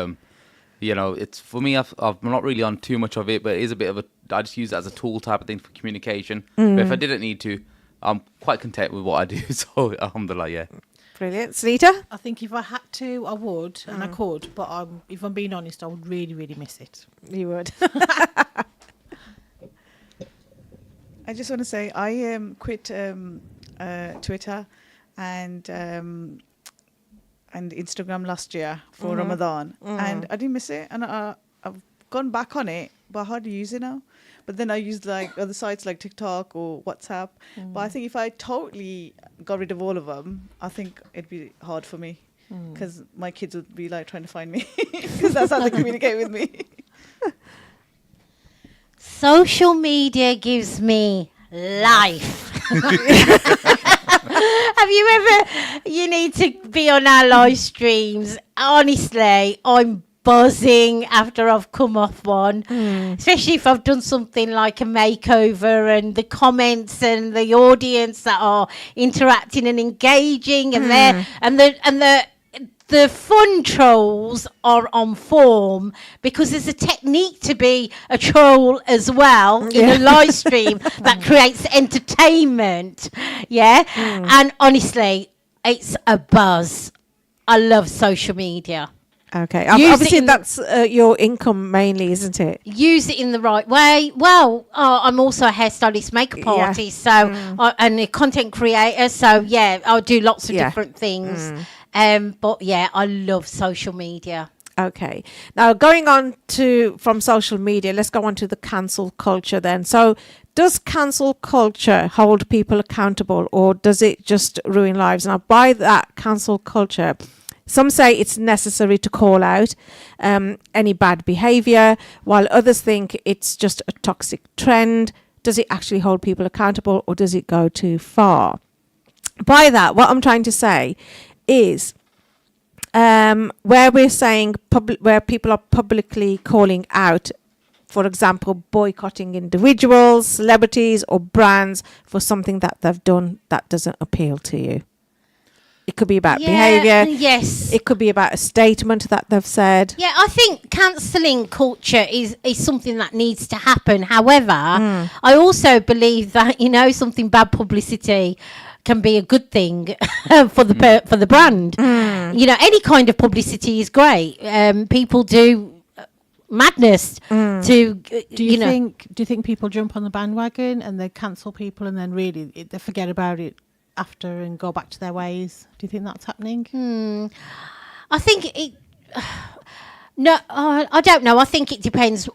you know, it's for me, I'm not really on too much of it, but it is a bit of I just use it as a tool type of thing for communication. But if I didn't need to, I'm quite content with what I do. So, alhamdulillah, yeah. Brilliant. Sunita? I think if I had to, I would, and I could. But if I'm being honest, I would really, really miss it. You would. I just want to say I quit Twitter and Instagram last year for Ramadan, and I didn't miss it, and I've gone back on it, but I hardly use it now. But then I use like other sites like TikTok or WhatsApp. But I think if I totally got rid of all of them, I think it'd be hard for me because my kids would be like trying to find me because that's how they communicate with me. Social media gives me life. Have you ever, you need to be on our live streams. Honestly, I'm buzzing after I've come off one, especially if I've done something like a makeover and the comments and the audience that are interacting and engaging and the fun trolls are on form because there's a technique to be a troll as well in a live stream that creates entertainment. And honestly, it's a buzz. I love social media. Okay. Obviously, that's your income mainly, isn't it? Use it in the right way. Well, I'm also a hairstylist, makeup artist, so and a content creator. So yeah, I'll do lots of different things. But yeah, I love social media. Okay. Now, going on from social media, let's go on to the cancel culture then. So does cancel culture hold people accountable, or does it just ruin lives? Now, by that cancel culture, some say it's necessary to call out any bad behavior, while others think it's just a toxic trend. Does it actually hold people accountable, or does it go too far? By that, what I'm trying to say is where we're saying where people are publicly calling out, for example, boycotting individuals, celebrities or brands for something that they've done that doesn't appeal to you. It could be about behaviour. Yes. It could be about a statement that they've said. Yeah, I think cancelling culture is something that needs to happen. However, I also believe that, something bad publicity can be a good thing for the brand. Any kind of publicity is great. People do madness to Do you think people jump on the bandwagon and they cancel people and then really they forget about it after and go back to their ways? Do you think that's happening? I think it. No, I don't know. I think it depends,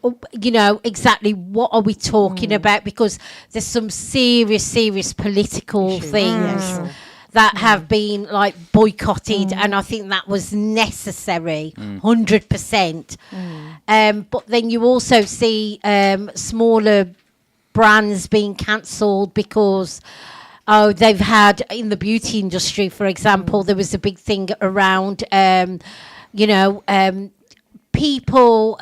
exactly what are we talking about, because there's some serious political things that have been like boycotted, and I think that was necessary, 100%. But then you also see smaller brands being cancelled because they've had, in the beauty industry, for example, there was a big thing around, people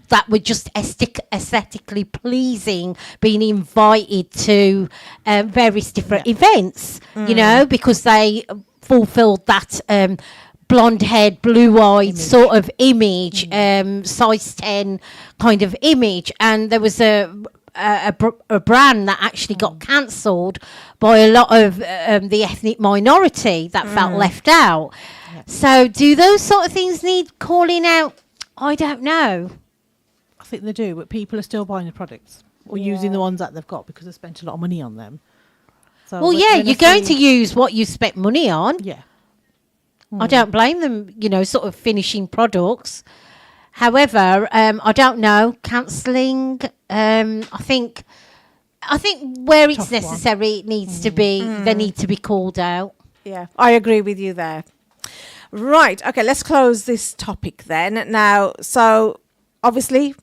that were just aesthetically pleasing being invited to various different events, because they fulfilled that blonde-haired, blue-eyed sort of image, size 10 kind of image. And there was a brand that actually got cancelled by a lot of the ethnic minority that felt left out. So do those sort of things need calling out? I don't know. I think they do, but people are still buying the products or using the ones that they've got because they spent a lot of money on them. So well, yeah, you're going to use what you spent money on. Yeah. I don't blame them, sort of finishing products. However, I don't know, cancelling, I think I think where it's Tough one. necessary, it needs to be. They need to be called out. Yeah, I agree with you there. Right. Okay, let's close this topic then. Now, so obviously,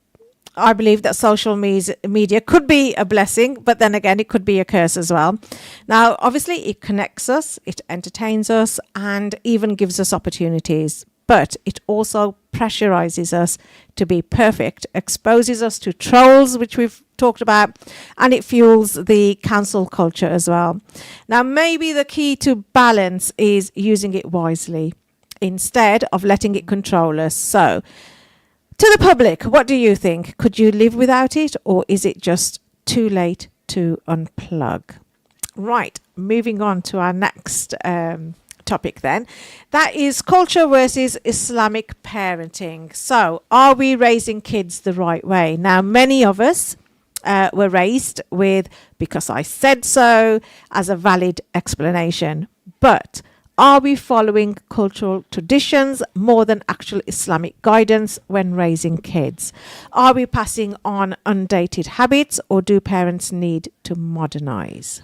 I believe that social media could be a blessing, but then again, it could be a curse as well. Now, obviously, it connects us, it entertains us, and even gives us opportunities. But it also pressurizes us to be perfect, exposes us to trolls, which we've talked about, and it fuels the cancel culture as well. Now, maybe the key to balance is using it wisely instead of letting it control us. So, to the public, what do you think? Could you live without it, or is it just too late to unplug? Right, moving on to our next topic then. That is culture versus Islamic parenting. So, are we raising kids the right way? Now, many of us were raised with "because I said so" as a valid explanation. But are we following cultural traditions more than actual Islamic guidance when raising kids? Are we passing on undated habits, or do parents need to modernize?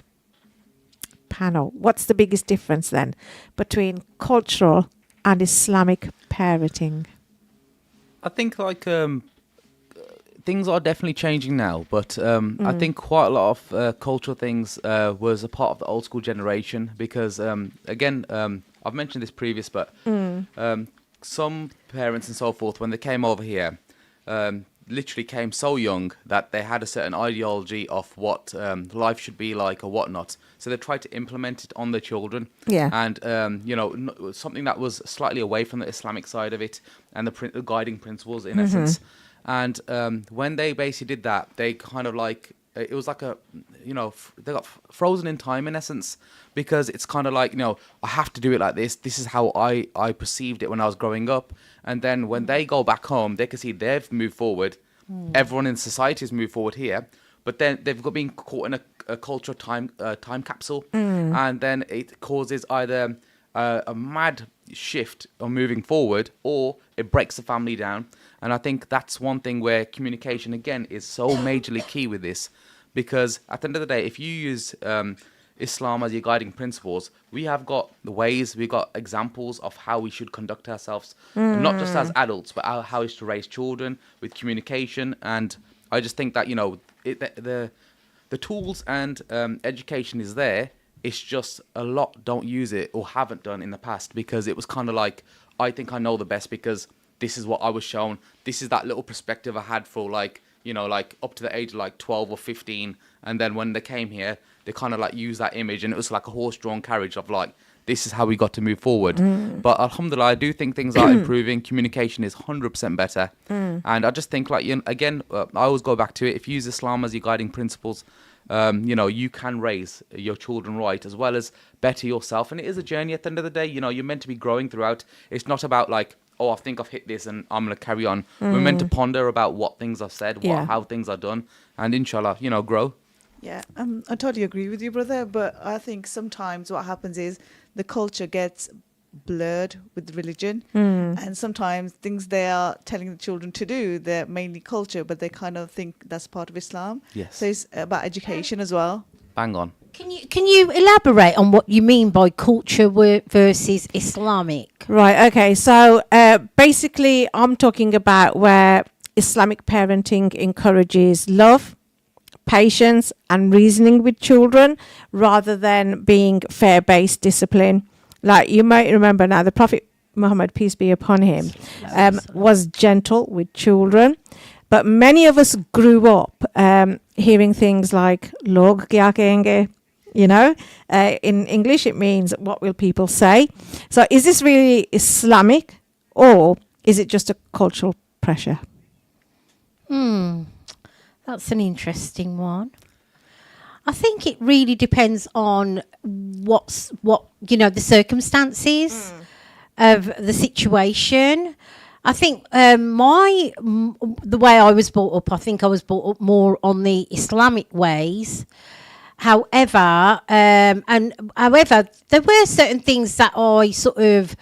Panel, what's the biggest difference then between cultural and Islamic parenting? I think like things are definitely changing now, but I think quite a lot of cultural things was a part of the old school generation because, again, I've mentioned this previous, but some parents and so forth, when they came over here, literally came so young that they had a certain ideology of what life should be like or whatnot. So they tried to implement it on their children. Yeah. And, something that was slightly away from the Islamic side of it and the guiding principles in essence. And when they basically did that, they kind of like, it was like they got frozen in time in essence, because it's kind of like, I have to do it like this. This is how I perceived it when I was growing up. And then when they go back home, they can see they've moved forward. Everyone in society has moved forward here. But then they've been caught in a cultural time capsule. And then it causes either a mad shift on moving forward, or it breaks the family down. And I think that's one thing where communication, again, is so majorly key with this. Because at the end of the day, if you use Islam as your guiding principles, we have got the ways, we've got examples of how we should conduct ourselves, not just as adults, but how is to raise children with communication. And I just think that, the tools and education is there. It's just a lot don't use it or haven't done in the past, because it was kind of like, I think I know the best because this is what I was shown. This is that little perspective I had for like up to the age of like 12 or 15. And then when they came here, they kind of like used that image, and it was like a horse-drawn carriage of like, this is how we got to move forward. But alhamdulillah, I do think things are improving. Communication is 100% better. And I just think like, again, I always go back to it. If you use Islam as your guiding principles, you can raise your children right, as well as better yourself. And it is a journey at the end of the day. You're meant to be growing throughout. It's not about like, oh, I think I've hit this and I'm going to carry on. We're meant to ponder about what things I've said, how things are done, and inshallah, grow. Yeah, I totally agree with you, brother. But I think sometimes what happens is the culture gets blurred with religion, and sometimes things they are telling the children to do, they're mainly culture, but they kind of think that's part of Islam. Yes. So it's about education as well. Bang on. Can you elaborate on what you mean by culture versus Islamic? Right, okay. So basically, I'm talking about where Islamic parenting encourages love, patience, and reasoning with children rather than being fear-based discipline. Like you might remember now, the Prophet Muhammad, peace be upon him, was gentle with children. But many of us grew up hearing things like "log kya kahenge," in English it means "what will people say." So is this really Islamic, or is it just a cultural pressure? That's an interesting one. I think it really depends on the circumstances of the situation. I think the way I was brought up, I think I was brought up more on the Islamic ways. However, there were certain things that I sort of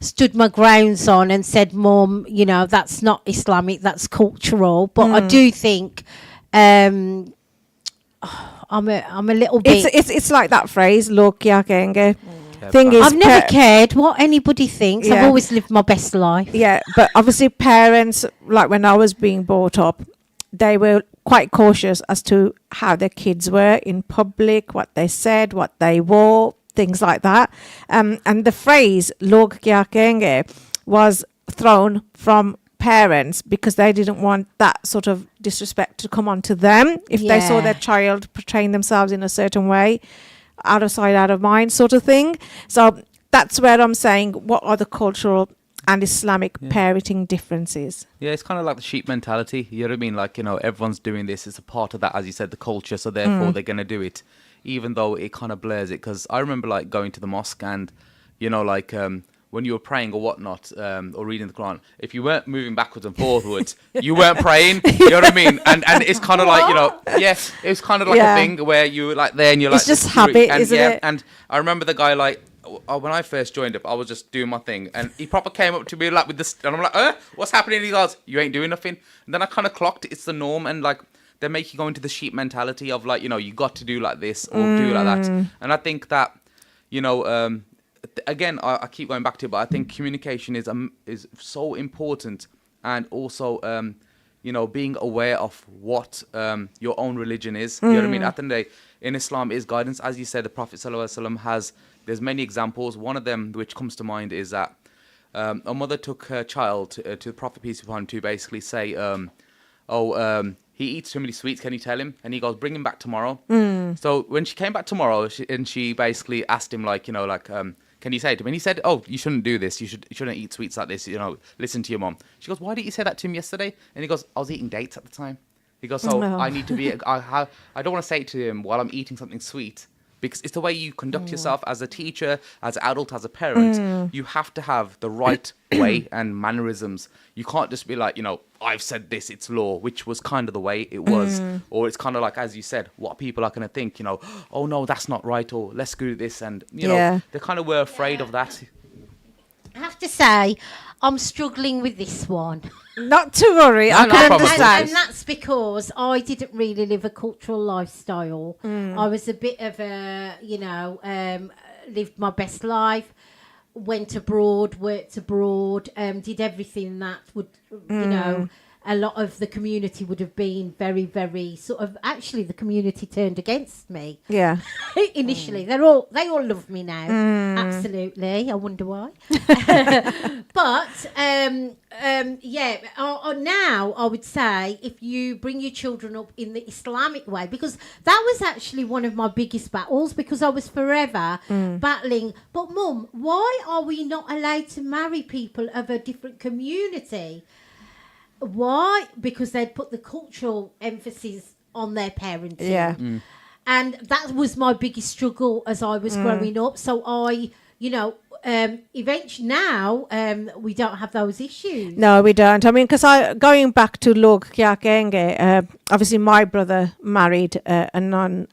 stood my grounds on and said, Mum, that's not Islamic, that's cultural. But I do think, I'm a little bit. It's like that phrase, "Log kya kenge." Yeah, Thing is, I've never cared what anybody thinks. I've Yeah. always lived my best life. Yeah, but obviously parents, like when I was being brought up, they were quite cautious as to how their kids were in public, what they said, what they wore, things like that. And the phrase "log kya kenge" was thrown from parents because they didn't want that sort of disrespect to come onto them if they saw Yeah. their child portraying themselves in a certain way, out of sight, out of mind sort of thing. So that's where I'm saying, what are the cultural and Islamic parenting differences? Yeah, it's kind of like the sheep mentality. You know what I mean? Like, everyone's doing this. It's a part of that, as you said, the culture. So therefore, they're going to do it, even though it kind of blurs it. Because I remember like going to the mosque and, like when you were praying or whatnot, or reading the Quran, if you weren't moving backwards and forwards, you weren't praying. You know what I mean? And it's kind of like, yes, it was kind of like Yeah. a thing where you were like there and you're It's like, just habit, and, isn't it? And I remember the guy like, when I first joined up, I was just doing my thing, and he proper came up to me like with this, and I'm like, what's happening? And he goes, you ain't doing nothing. And then I kind of clocked it's the norm, and like they make you go into the sheep mentality of like, you got to do like this or do like that. And I think that, again, I keep going back to it, but I think communication is so important, and also being aware of what your own religion is. You know what I mean? At the end of the day, in Islam is guidance. As you said, the Prophet ﷺ there's many examples. One of them which comes to mind is that a mother took her child to the Prophet, peace be upon him, to basically say, he eats too many sweets, can you tell him? And he goes, bring him back tomorrow. So when she came back tomorrow, she basically asked him, like, can you say it to him? And he said, you shouldn't do this. You shouldn't eat sweets like this. Listen to your mom. She goes, why didn't you say that to him yesterday? And he goes, I was eating dates at the time. He goes, so No. I need to be, I don't want to say it to him while I'm eating something sweet. Because it's the way you conduct yourself as a teacher, as an adult, as a parent. You have to have the right way and mannerisms. You can't just be like, I've said this, it's law, which was kind of the way it was. Or it's kind of like, as you said, what people are going to think, oh no, that's not right, or let's do this. And, they kind of were afraid of that. I have to say, I'm struggling with this one. Not to worry, No, I no can problem. understand. And that's because I didn't really live a cultural lifestyle. I was a bit of a, lived my best life, went abroad, worked abroad, did everything that would, a lot of the community would have been very, very sort of, actually the community turned against me. Yeah. Initially, they all love me now. Absolutely, I wonder why. But now I would say if you bring your children up in the Islamic way, because that was actually one of my biggest battles, because I was forever battling. But Mum, why are we not allowed to marry people of a different community? Why? Because they'd put the cultural emphasis on their parenting. Yeah. And that was my biggest struggle as I was growing up. So I, eventually now we don't have those issues. No, we don't. I mean, because going back to Log Kya Kenge, obviously my brother married a non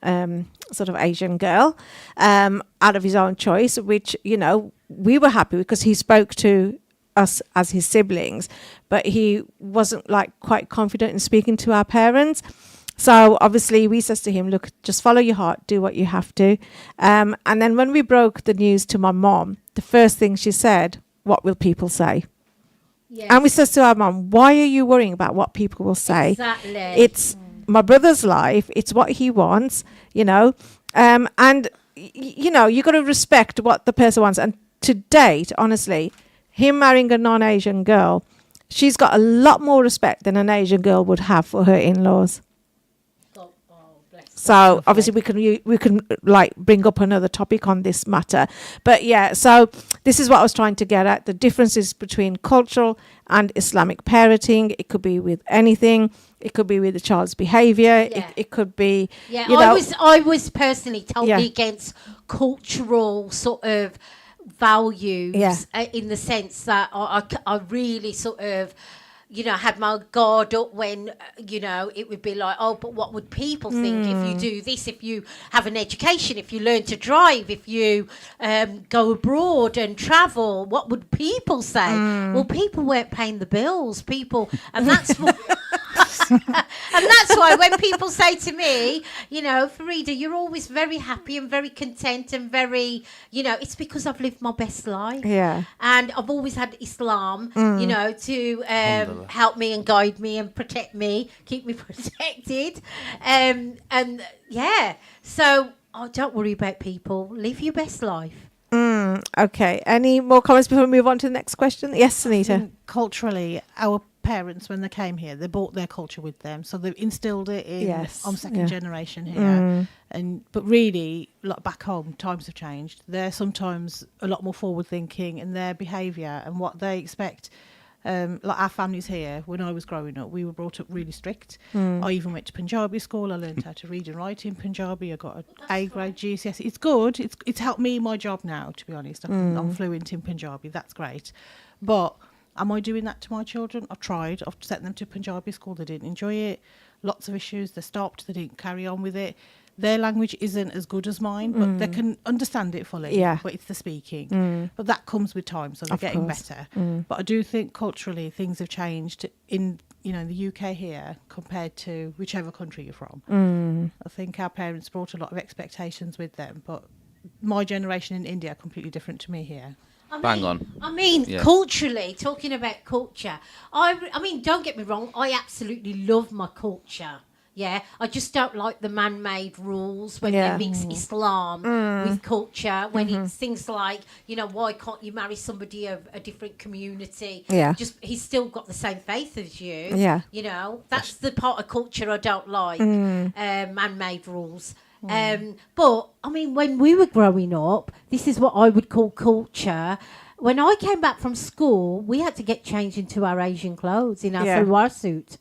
sort of Asian girl out of his own choice, which, we were happy because he spoke to us as his siblings, but he wasn't like quite confident in speaking to our parents. So obviously we says to him, look, just follow your heart, do what you have to. And then when we broke the news to my mom, the first thing she said, what will people say? Yes. And we says to our mom, why are you worrying about what people will say? Exactly. It's my brother's life. It's what he wants, and you got to respect what the person wants. And to date, honestly, him marrying a non-Asian girl, she's got a lot more respect than an Asian girl would have for her in-laws. So obviously we can like bring up another topic on this matter, but yeah. So this is what I was trying to get at: the differences between cultural and Islamic parenting. It could be with anything. It could be with the child's behaviour. Yeah. It could be. Yeah, You know, I was personally totally Yeah. against cultural sort of values Yeah. In the sense that I really sort of, had my guard up when, it would be like, oh, but what would people think if you do this, if you have an education, if you learn to drive, if you go abroad and travel, what would people say? Well, people weren't paying the bills, and that's what... And that's why when people say to me, Farida, you're always very happy and very content and very, it's because I've lived my best life. Yeah. And I've always had Islam, to help me and guide me and protect me, keep me protected. So don't worry about people. Live your best life. Okay. Any more comments before we move on to the next question? Yes, Anita. Culturally, our parents, when they came here, they brought their culture with them, so they've instilled it in. Yes. I'm second generation here, but really, like back home, times have changed. They're sometimes a lot more forward thinking in their behaviour and what they expect. Like our families here, when I was growing up, we were brought up really strict. I even went to Punjabi school. I learned how to read and write in Punjabi. I got an A grade GCSE. It's good. It's helped me in my job now, to be honest. I'm fluent in Punjabi. That's great. But am I doing that to my children? I've tried. I've sent them to Punjabi school. They didn't enjoy it. Lots of issues. They stopped. They didn't carry on with it. Their language isn't as good as mine, but they can understand it fully. Yeah. But it's the speaking. But that comes with time, so they're getting better. But I do think culturally things have changed in the UK here compared to whichever country you're from. I think our parents brought a lot of expectations with them, but my generation in India are completely different to me here. Bang on. Culturally, talking about culture, I mean, don't get me wrong, I absolutely love my culture. Yeah, I just don't like the man-made rules when they mix Islam with culture, when it's things like, why can't you marry somebody of a different community? Yeah. Just, he's still got the same faith as you. Yeah. That's the part of culture I don't like, man-made rules. But, I mean, when we were growing up, this is what I would call culture. When I came back from school, we had to get changed into our Asian clothes, in our salwar suit.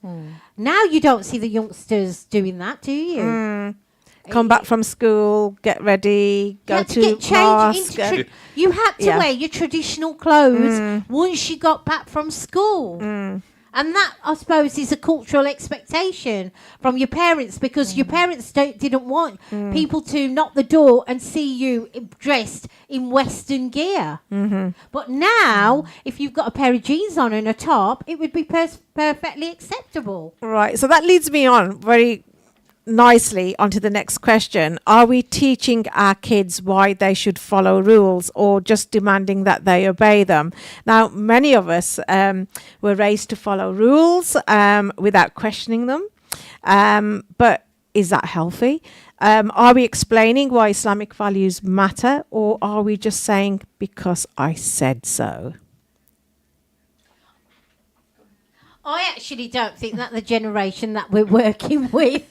Now you don't see the youngsters doing that, do you? Come back from school, get ready, go to mosque. You had to wear your traditional clothes once you got back from school. And that, I suppose, is a cultural expectation from your parents, because your parents didn't want people to knock the door and see you dressed in Western gear. But now, if you've got a pair of jeans on and a top, it would be perfectly acceptable. Right. So that leads me on very nicely onto the next question. Are we teaching our kids why they should follow rules, or just demanding that they obey them? Now, many of us were raised to follow rules without questioning them. But is that healthy? Are we explaining why Islamic values matter, or are we just saying because I said so? I actually don't think that the generation that we're working with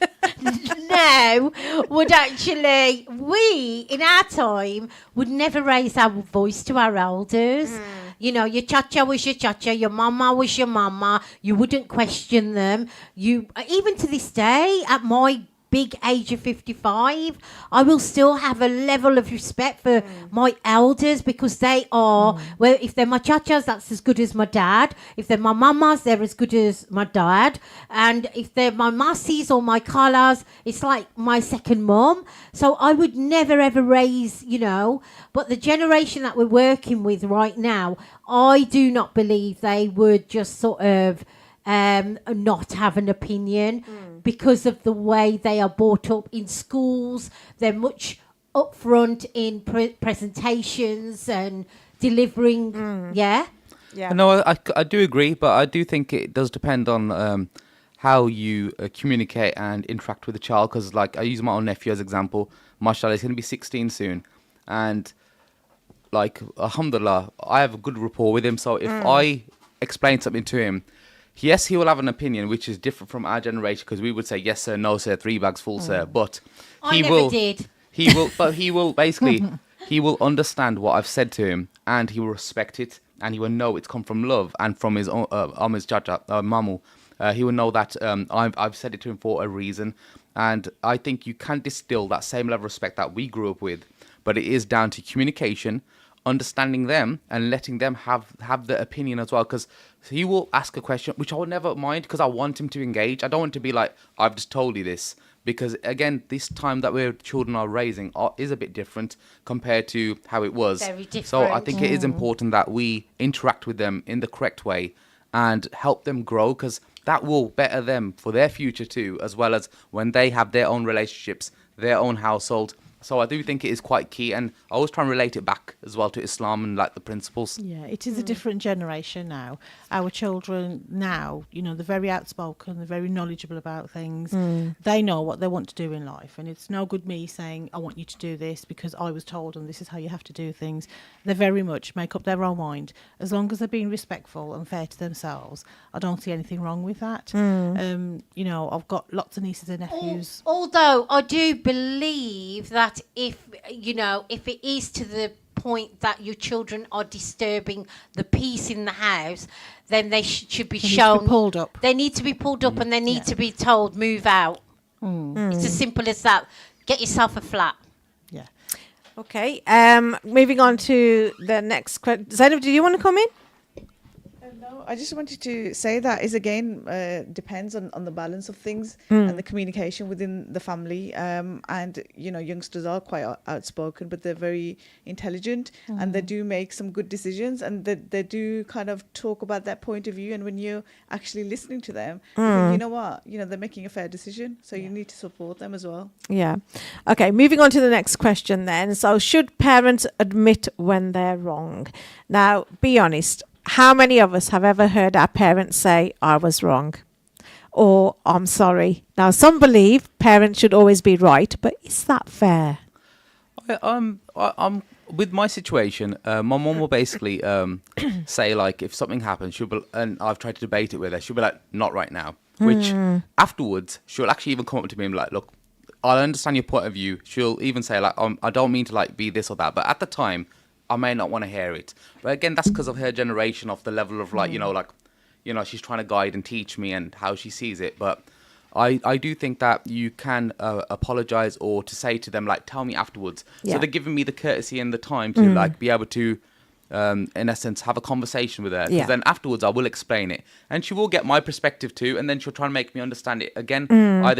now would actually, we in our time would never raise our voice to our elders. Your chacha was your chacha, your mama was your mama. You wouldn't question them. Even to this day, at my big age of 55, I will still have a level of respect for my elders, because they are, well, if they're my chachas, that's as good as my dad. If they're my mamas, they're as good as my dad. And if they're my masis or my khalas, it's like my second mum. So I would never ever raise, but the generation that we're working with right now, I do not believe they would just sort of not have an opinion because of the way they are brought up in schools. They're much upfront in presentations and delivering. Yeah. No, I do agree, but I do think it does depend on how you communicate and interact with the child. Because, like, I use my own nephew as example. Mashallah, he's going to be 16 soon, and like, alhamdulillah, I have a good rapport with him. So if I explain something to him, yes, he will have an opinion which is different from our generation, because we would say yes sir, no sir, 3 bags full sir. But he will basically he will understand what I've said to him, and he will respect it, and he will know it's come from love and from his chacha, mamu. He will know that I've said it to him for a reason, and I think you can distill that same level of respect that we grew up with, but it is down to communication, understanding them and letting them have the opinion as well. Because he will ask a question which I would never mind, because I want him to engage. I don't want to be like, I've just told you this, because again, this time that we're children are raising is a bit different compared to how it was. Very different. So I think it is important that we interact with them in the correct way and help them grow, because that will better them for their future too, as well as when they have their own relationships, their own household. So I do think it is quite key, and I always try and relate it back as well to Islam and like the principles. Yeah, it is a different generation now. Our children now, they're very outspoken, they're very knowledgeable about things. They know what they want to do in life, and it's no good me saying, I want you to do this because I was told and this is how you have to do things. They very much make up their own mind. As long as they're being respectful and fair to themselves, I don't see anything wrong with that. I've got lots of nieces and nephews. Although I do believe that if it is to the point that your children are disturbing the peace in the house, then they should be shown. Need to be pulled up. They need to be pulled up, and they need to be told move out. It's as simple as that. Get yourself a flat. Yeah. Okay. Moving on to the next question. Zainab, do you want to come in? No, I just wanted to say that is again depends on the balance of things and the communication within the family. And youngsters are quite outspoken, but they're very intelligent and they do make some good decisions, and they do kind of talk about that point of view. And when you're actually listening to them, you think, you know what, they're making a fair decision, so you need to support them as well. Yeah. Okay, moving on to the next question then. So, should parents admit when they're wrong? Now, be honest. How many of us have ever heard our parents say, I was wrong, or I'm sorry? Now, some believe parents should always be right, but is that fair? I'm with my situation. My mum will basically say, like, if something happens, and I've tried to debate it with her, she'll be like, not right now. Which afterwards, she'll actually even come up to me and be like, look, I understand your point of view. She'll even say, like, I don't mean to like be this or that, but at the time, I may not want to hear it. But again, that's because of her generation, of the level of like, she's trying to guide and teach me and how she sees it. But I do think that you can apologize, or to say to them, like, tell me afterwards. Yeah. So they're giving me the courtesy and the time to like be able to, in essence, have a conversation with her. Because then afterwards I will explain it. And she will get my perspective too. And then she'll try and make me understand it again.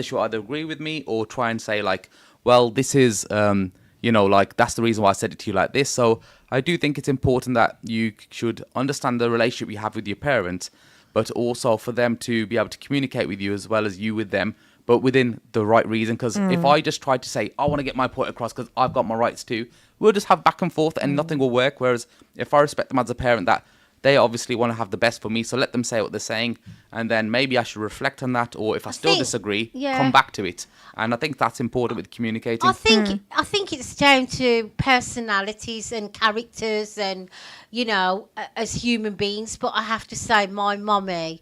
She'll either agree with me or try and say like, well, this is... like, that's the reason why I said it to you like this. So I do think it's important that you should understand the relationship you have with your parents, but also for them to be able to communicate with you as well as you with them, but within the right reason. Because if I just try to say, I want to get my point across because I've got my rights too, we'll just have back and forth and nothing will work. Whereas if I respect them as a parent, that they obviously want to have the best for me, so let them say what they're saying, and then maybe I should reflect on that, or if I still disagree, come back to it. And I think that's important with communicating. I think it's down to personalities and characters, and as human beings. But I have to say, my mummy,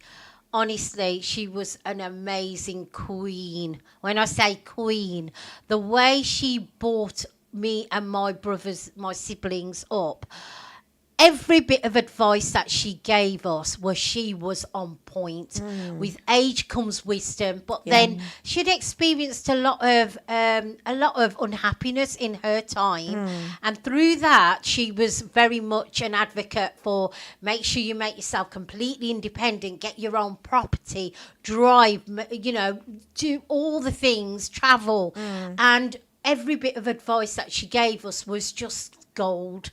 honestly, she was an amazing queen. When I say queen, the way she brought me and my brothers, my siblings up. Every bit of advice that she gave us she was on point. With age comes wisdom, but then she'd experienced a lot of unhappiness in her time, and through that she was very much an advocate for make sure you make yourself completely independent, get your own property, drive, do all the things, travel, and every bit of advice that she gave us was just gold.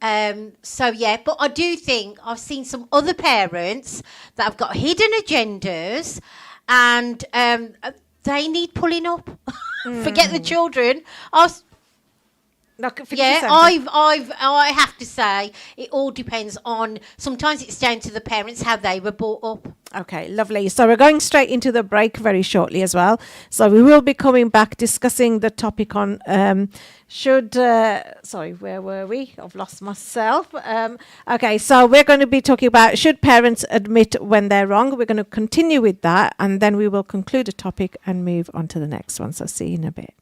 But I do think I've seen some other parents that have got hidden agendas, and they need pulling up. Forget the children. I have to say it all depends on. Sometimes it's down to the parents how they were brought up. Okay, lovely. So we're going straight into the break very shortly as well. So we will be coming back discussing the topic on where were we? I've lost myself. Okay, so we're going to be talking about should parents admit when they're wrong. We're going to continue with that, and then we will conclude the topic and move on to the next one. So see you in a bit.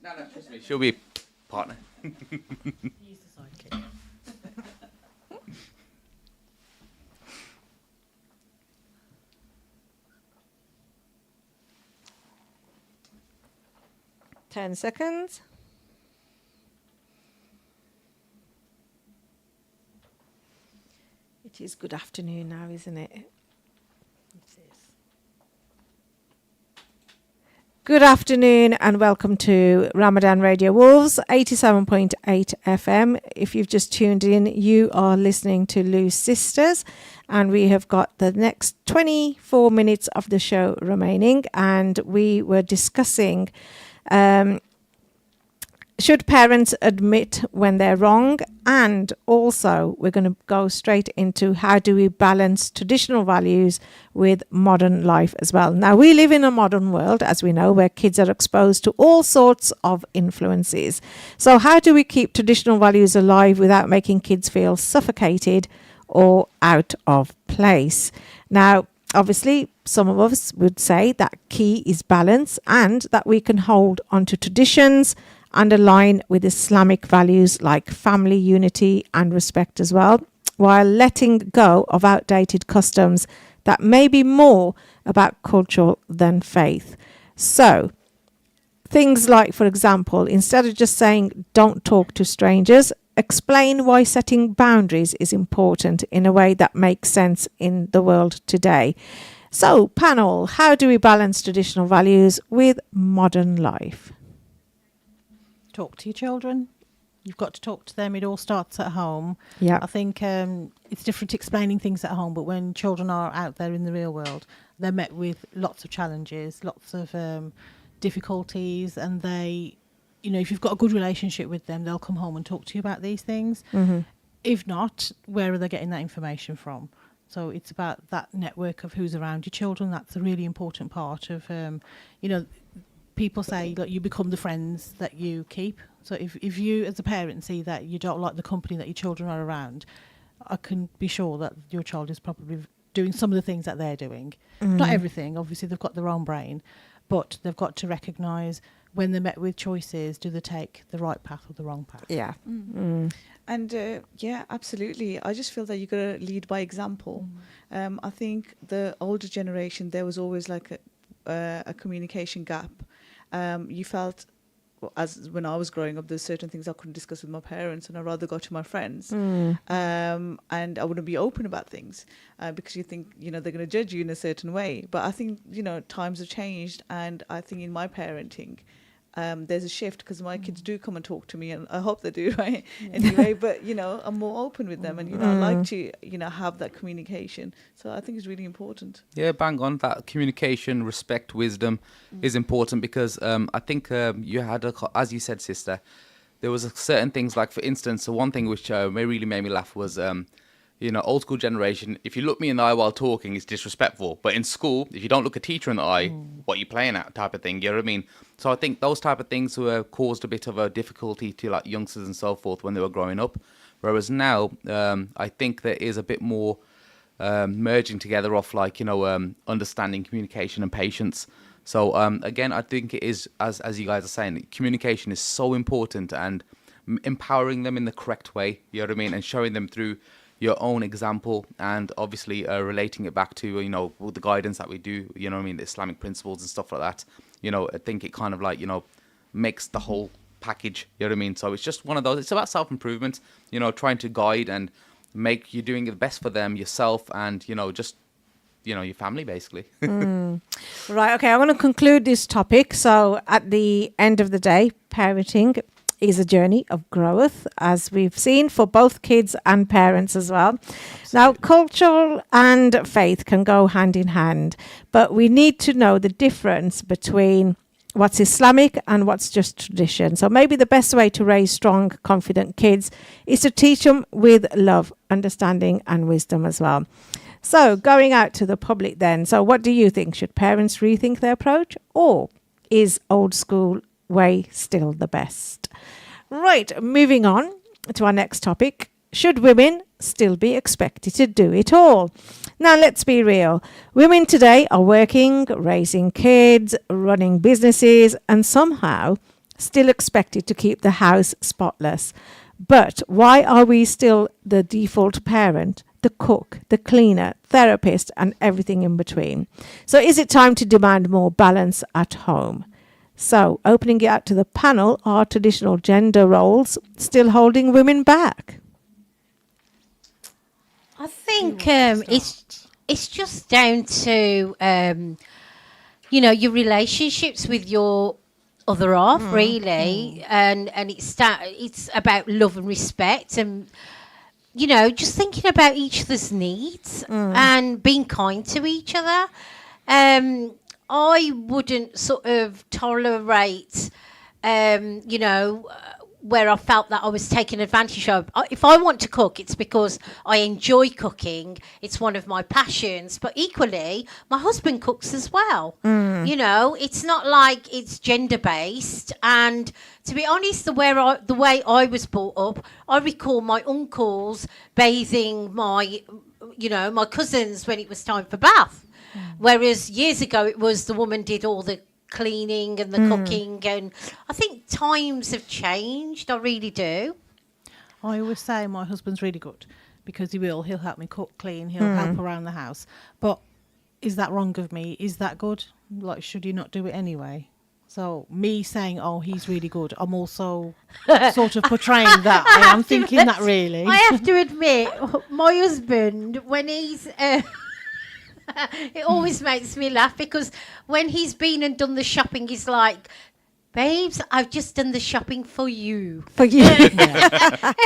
No, trust me, she'll be partner. Use the sidekick. 10 seconds. It is good afternoon now, isn't it? It is. Good afternoon and welcome to Ramadan Radio Wolves 87.8 FM. If you've just tuned in, you are listening to Lou's Sisters, and we have got the next 24 minutes of the show remaining, and we were discussing should parents admit when they're wrong, and also we're going to go straight into how do we balance traditional values with modern life as well. Now, we live in a modern world, as we know, where kids are exposed to all sorts of influences. So how do we keep traditional values alive without making kids feel suffocated or out of place? Now, obviously, some of us would say that key is balance, and that we can hold onto traditions and align with Islamic values like family unity and respect as well, while letting go of outdated customs that may be more about culture than faith. So, things like, for example, instead of just saying don't talk to strangers, explain why setting boundaries is important in a way that makes sense in the world today. So, panel, how do we balance traditional values with modern life? Talk to your children. You've got to talk to them. It all starts at home. Yeah. I think it's different explaining things at home, but when children are out there in the real world, they're met with lots of challenges, lots of difficulties, and they, you know, if you've got a good relationship with them, they'll come home and talk to you about these things. Mm-hmm. If not, where are they getting that information from? So it's about that network of who's around your children. That's a really important part of, you know, people say that you become the friends that you keep. So if you as a parent see that you don't like the company that your children are around, I can be sure that your child is probably doing some of the things that they're doing. Not everything, obviously they've got their own brain, but they've got to recognise when they're met with choices, do they take the right path or the wrong path? Yeah. And yeah, absolutely. I just feel that you've got to lead by example. I think the older generation, there was always like a communication gap. You felt, well, as when I was growing up, there's certain things I couldn't discuss with my parents, and I'd rather go to my friends. And I wouldn't be open about things because you think, you know, they're going to judge you in a certain way. But I think, you know, times have changed, and I think in my parenting, there's a shift because my kids do come and talk to me, and I hope they do, right? Anyway, but, you know, I'm more open with them, and, you know, I like to, you know, have that communication. So I think it's really important. Yeah, bang on. That communication, respect, wisdom is important because I think you had, as you said, sister, there was certain things like, for instance, one thing which really made me laugh was, you know, old school generation, if you look me in the eye while talking, it's disrespectful. But in school, if you don't look a teacher in the eye, what are you playing at type of thing, you know what I mean? So I think those type of things were caused a bit of a difficulty to like youngsters and so forth when they were growing up. Whereas now, I think there is a bit more merging together of like, you know, understanding, communication and patience. So again, I think it is, as you guys are saying, communication is so important, and empowering them in the correct way, you know what I mean? And showing them through your own example, and obviously relating it back to, you know, the guidance that we do, you know what I mean, the Islamic principles and stuff like that. You know, I think it kind of like, you know, makes the whole package, you know what I mean? So it's just one of those, it's about self-improvement, you know, trying to guide and make you doing the best for them, yourself, and, you know, just, you know, your family basically. Right, okay, I want to conclude this topic. So at the end of the day, parenting is a journey of growth, as we've seen, for both kids and parents as well. Absolutely. Now, culture and faith can go hand in hand, but we need to know the difference between what's Islamic and what's just tradition. So maybe the best way to raise strong, confident kids is to teach them with love, understanding and wisdom as well. So going out to the public then, so what do you think? Should parents rethink their approach, or is old school way still the best? Right, moving on to our next topic. Should women still be expected to do it all? Now, let's be real. Women today are working, raising kids, running businesses, and somehow still expected to keep the house spotless. But why are we still the default parent, the cook, the cleaner, therapist, and everything in between? So is it time to demand more balance at home? So, opening it out to the panel, are traditional gender roles still holding women back? I think it's just down to your relationships with your other half, really, and it's about love and respect, and just thinking about each other's needs and being kind to each other. I wouldn't sort of tolerate, where I felt that I was taken advantage of. If I want to cook, it's because I enjoy cooking. It's one of my passions. But equally, my husband cooks as well. It's not like it's gender-based. And to be honest, the way I was brought up, I recall my uncles bathing my cousins when it was time for bath. Whereas years ago, it was the woman did all the cleaning and the cooking, and I think times have changed. I really do. I always say my husband's really good because he'll help me cook, clean, he'll help around the house. But is that wrong of me? Is that good? Like, should you not do it anyway? So me saying, oh, he's really good, I'm also sort of portraying that. I am thinking that really. I have to admit, my husband, when he's it always makes me laugh, because when he's been and done the shopping, he's like, babes, I've just done the shopping for you. For you.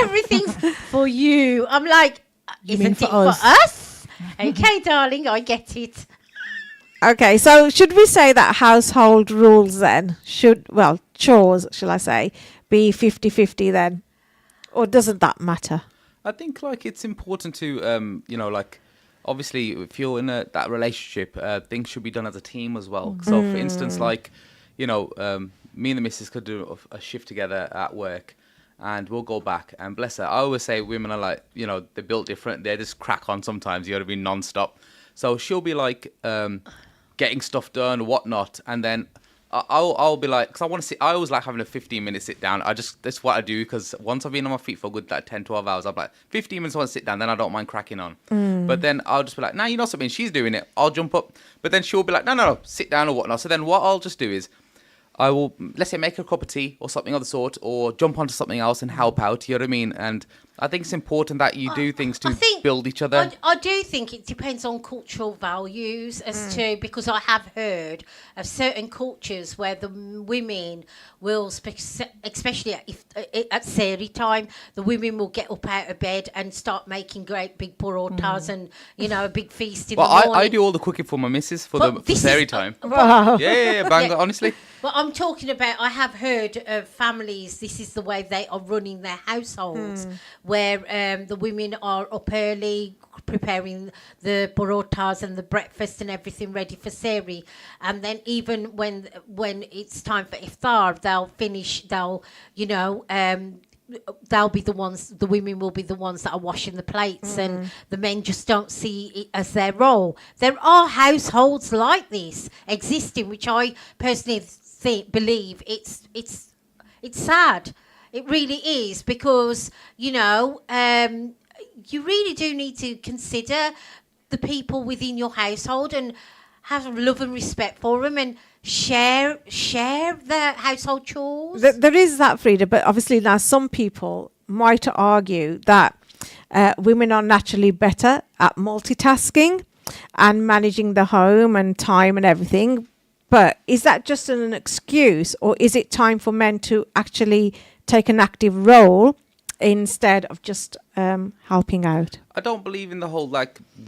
Everything's for you. I'm like, isn't it for us? Okay, darling, I get it. Okay, so should we say that household rules then chores, shall I say, be 50-50 then? Or doesn't that matter? I think it's important to obviously, if you're in that relationship, things should be done as a team as well. So, for instance, me and the missus could do a shift together at work, and we'll go back. And bless her, I always say women are they're built different. They just crack on sometimes. You got to be non-stop. So she'll be getting stuff done or whatnot, and then I'll be like, because I want to sit. I always like having a 15-minute sit down. That's what I do, because once I've been on my feet for a good 10, 12 hours, I'm like 15 minutes I want to sit down. Then I don't mind cracking on. But then I'll just be like, nah, you know something? She's doing it. I'll jump up. But then she'll be like, no, sit down or whatnot. So then what I'll just do is, I will, let's say, make a cup of tea or something of the sort, or jump onto something else and help out. You know what I mean? And I think it's important that you do things to build each other. I do think it depends on cultural values as to, because I have heard of certain cultures where the women will, especially at Sari time, the women will get up out of bed and start making great big parotas and, a big feast in the morning. I do all the cooking for my missus for Sari time. Wow. Yeah, bang, honestly. But I'm talking about, I have heard of families, this is the way they are running their households, where the women are up early preparing the parotas and the breakfast and everything ready for Sari. And then even when it's time for iftar, they'll be the women will be the ones that are washing the plates, and the men just don't see it as their role. There are households like this existing, which I personally believe it's sad. It really is, because you really do need to consider the people within your household and have love and respect for them, and share the household chores. There is that, Frida, but obviously now some people might argue that women are naturally better at multitasking and managing the home and time and everything. But is that just an excuse, or is it time for men to actually take an active role instead of just helping out? I don't believe in the whole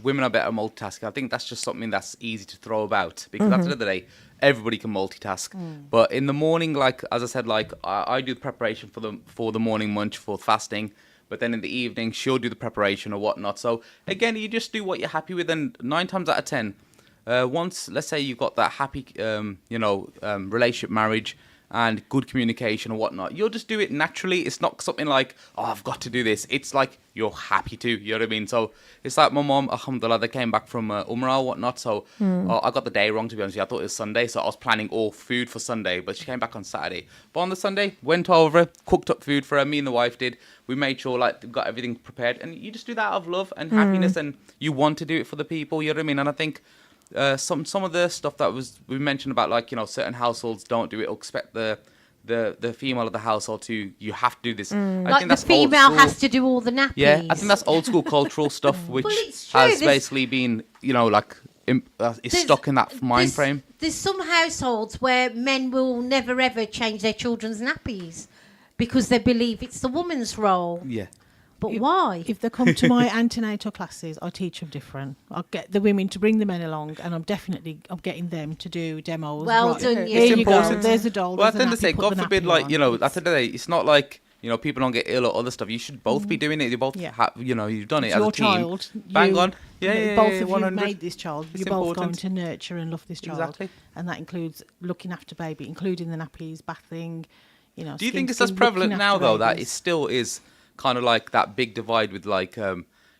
women are better at multitasking. I think that's just something that's easy to throw about, because at the end of the day, everybody can multitask. But in the morning, as I said, I do the preparation for the morning munch for fasting. But then in the evening, she'll do the preparation or whatnot. So again, you just do what you're happy with, and 9 times out of 10. Once, let's say you've got that happy, relationship, marriage, and good communication and whatnot, you'll just do it naturally. It's not something like, oh, I've got to do this. It's like you're happy to, you know what I mean? So it's like my mom, alhamdulillah, they came back from Umrah or whatnot. So I got the day wrong, to be honest with you. I thought it was Sunday. So I was planning all food for Sunday, but she came back on Saturday. But on the Sunday, went over, cooked up food for her. Me and the wife did. We made sure like got everything prepared. And you just do that out of love and happiness, and you want to do it for the people, you know what I mean? And I think some of the stuff that we mentioned about, like, you know, certain households don't do it or expect the female of the household to, you have to do this. I Like think the that's old female school. has to do all the nappies. Yeah, I think that's old school cultural stuff, which Well, it's true. has There's- basically been, you know, like is There's- stuck in that mind frame. There's some households where men will never ever change their children's nappies because they believe it's the woman's role. Yeah. But why? If they come to my antenatal classes, I teach them different. I'll get the women to bring the men along, and I'm getting them to do demos. Well Right, done, you. There It's you go. important. There's a doll. Well, at there's the end a of the day, nappy, put God the forbid, nappy like, on. you know, at the end of the day, it's not like, you know, people don't get ill or other stuff. You should both be doing it. You both Yeah. have, you know, you've done it It's as your a team. child. Bang you- on. Yeah, you know, yeah, both yeah, of 100. you made this child. It's You're both going important. to nurture and love this child. Exactly. And that includes looking after baby, including the nappies, bathing, you know. Do you skin think it's to as skin, prevalent looking now, after though, that it babies. still is kind of like that big divide with, like,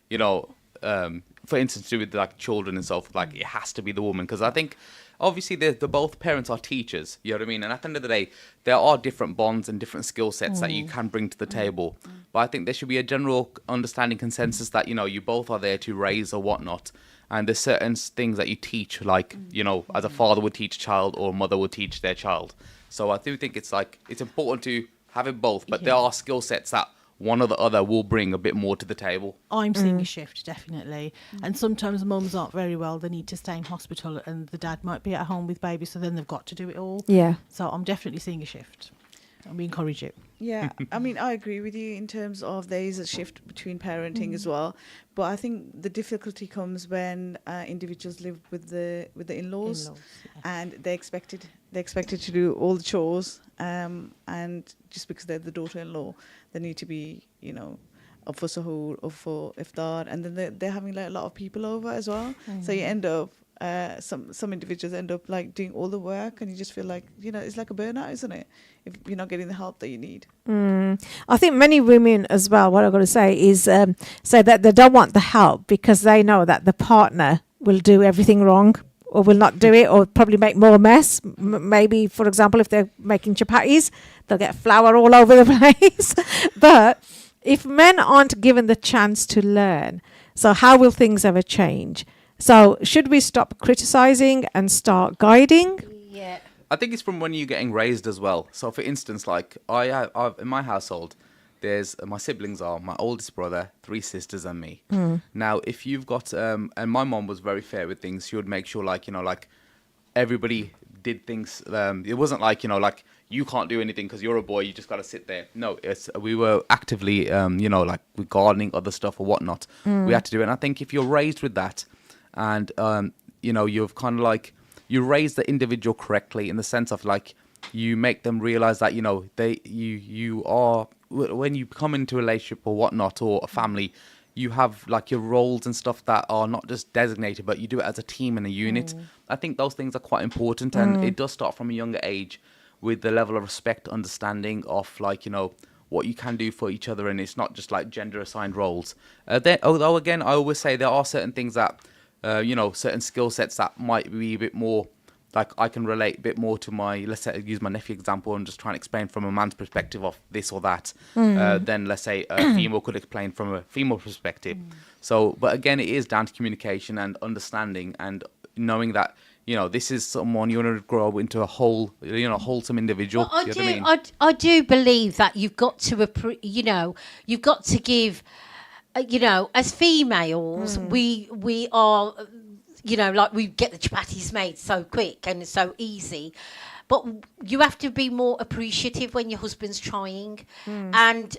you know, for instance, to do with like children and so forth, like it has to be the woman? Because I think obviously the both parents are teachers, you know what I mean? And at the end of the day, there are different bonds and different skill sets that you can bring to the table. But I think there should be a general understanding consensus that, you know, you both are there to raise or whatnot. And there's certain things that you teach, like, you know, as a father would teach a child or a mother would teach their child. So I do think it's like, it's important to have it both, but there are skill sets that one or the other will bring a bit more to the table. I'm seeing a shift, definitely. And sometimes mums aren't very well. They need to stay in hospital, and the dad might be at home with baby, so then they've got to do it all. Yeah. So I'm definitely seeing a shift, and we encourage it. Yeah, I mean, I agree with you in terms of there is a shift between parenting as well, but I think the difficulty comes when individuals live with the in-laws, In-laws, yeah. and they're expected to do all the chores, and just because they're the daughter-in-law, they need to be, you know, up for suhoor or for iftar, and then they're having like a lot of people over as well. So you end up some individuals end up like doing all the work, and you just feel like, you know, it's like a burnout, isn't it, if you're not getting the help that you need. I think many women as well, what I've got to say is say that they don't want the help because they know that the partner will do everything wrong or will not do it or probably make more mess. Maybe, for example, if they're making chapatis, they'll get flour all over the place. But if men aren't given the chance to learn, so how will things ever change? So should we stop criticizing and start guiding? Yeah. I think it's from when you're getting raised as well. So, for instance, like I've in my household, there's my siblings are my oldest brother, 3 sisters, and me. Now, if you've got and my mom was very fair with things. She would make sure, like, you know, like everybody did things. It wasn't like, you know, like you can't do anything because you're a boy. You just got to sit there. No, we were actively, you know, like with gardening, other stuff or whatnot. We had to do it. And I think if you're raised with that, and you know, you've kind of like, you raise the individual correctly in the sense of like you make them realize that, you know, you are, when you come into a relationship or whatnot or a family, you have like your roles and stuff that are not just designated, but you do it as a team and a unit. I think those things are quite important, and it does start from a younger age with the level of respect, understanding of, like, you know, what you can do for each other, and it's not just like gender assigned roles. Although again, I always say there are certain things that you know, certain skill sets that might be a bit more, like I can relate a bit more to my, let's say, use my nephew example and just try and explain from a man's perspective of this or that, then let's say a female could explain from a female perspective. So, but again, it is down to communication and understanding and knowing that, you know, this is someone you want to grow into a whole, you know, wholesome individual. Well, You know what I mean? I do believe that you've got to, you know, you've got to give, you know, as females, we are, you know, like we get the chapatis made so quick and so easy. But you have to be more appreciative when your husband's trying, and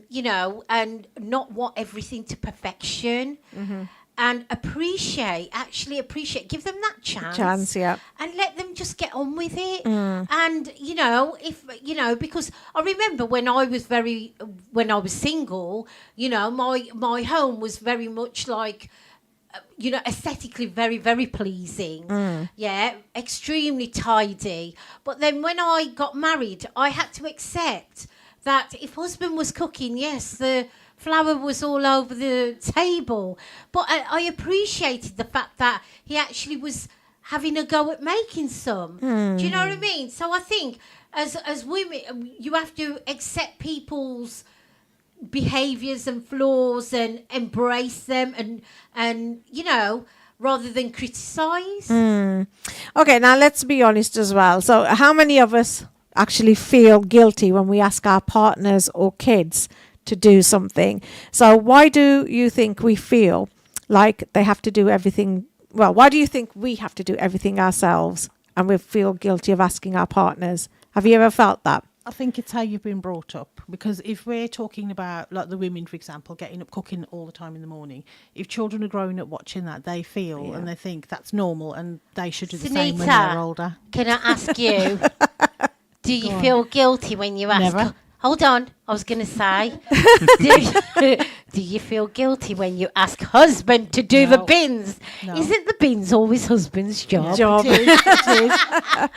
you know, and not want everything to perfection. And actually appreciate, give them that chance. Yeah. And let them just get on with it. And, you know, if, you know, because I remember when I was single, you know, my home was very much like, aesthetically very, very pleasing. Yeah, extremely tidy. But then when I got married, I had to accept that if husband was cooking, yes, the flour was all over the table. But I appreciated the fact that he actually was having a go at making some. Do you know what I mean? So I think as women, you have to accept people's behaviours and flaws and embrace them and rather than criticise. Okay, now let's be honest as well. So how many of us actually feel guilty when we ask our partners or kids to do something? So why do you think we feel like they have to do everything? Well, why do you think we have to do everything ourselves and we feel guilty of asking our partners? Have you ever felt that? I think it's how you've been brought up, because if we're talking about like the women, for example, getting up cooking all the time in the morning, if children are growing up watching that, they feel and they think that's normal and they should do the same when they're older. Can I ask you, do you feel guilty when you ask? Never. Hold on, I was going to say, do you feel guilty when you ask husband to do the bins? No. Isn't the bins always husband's job? It is.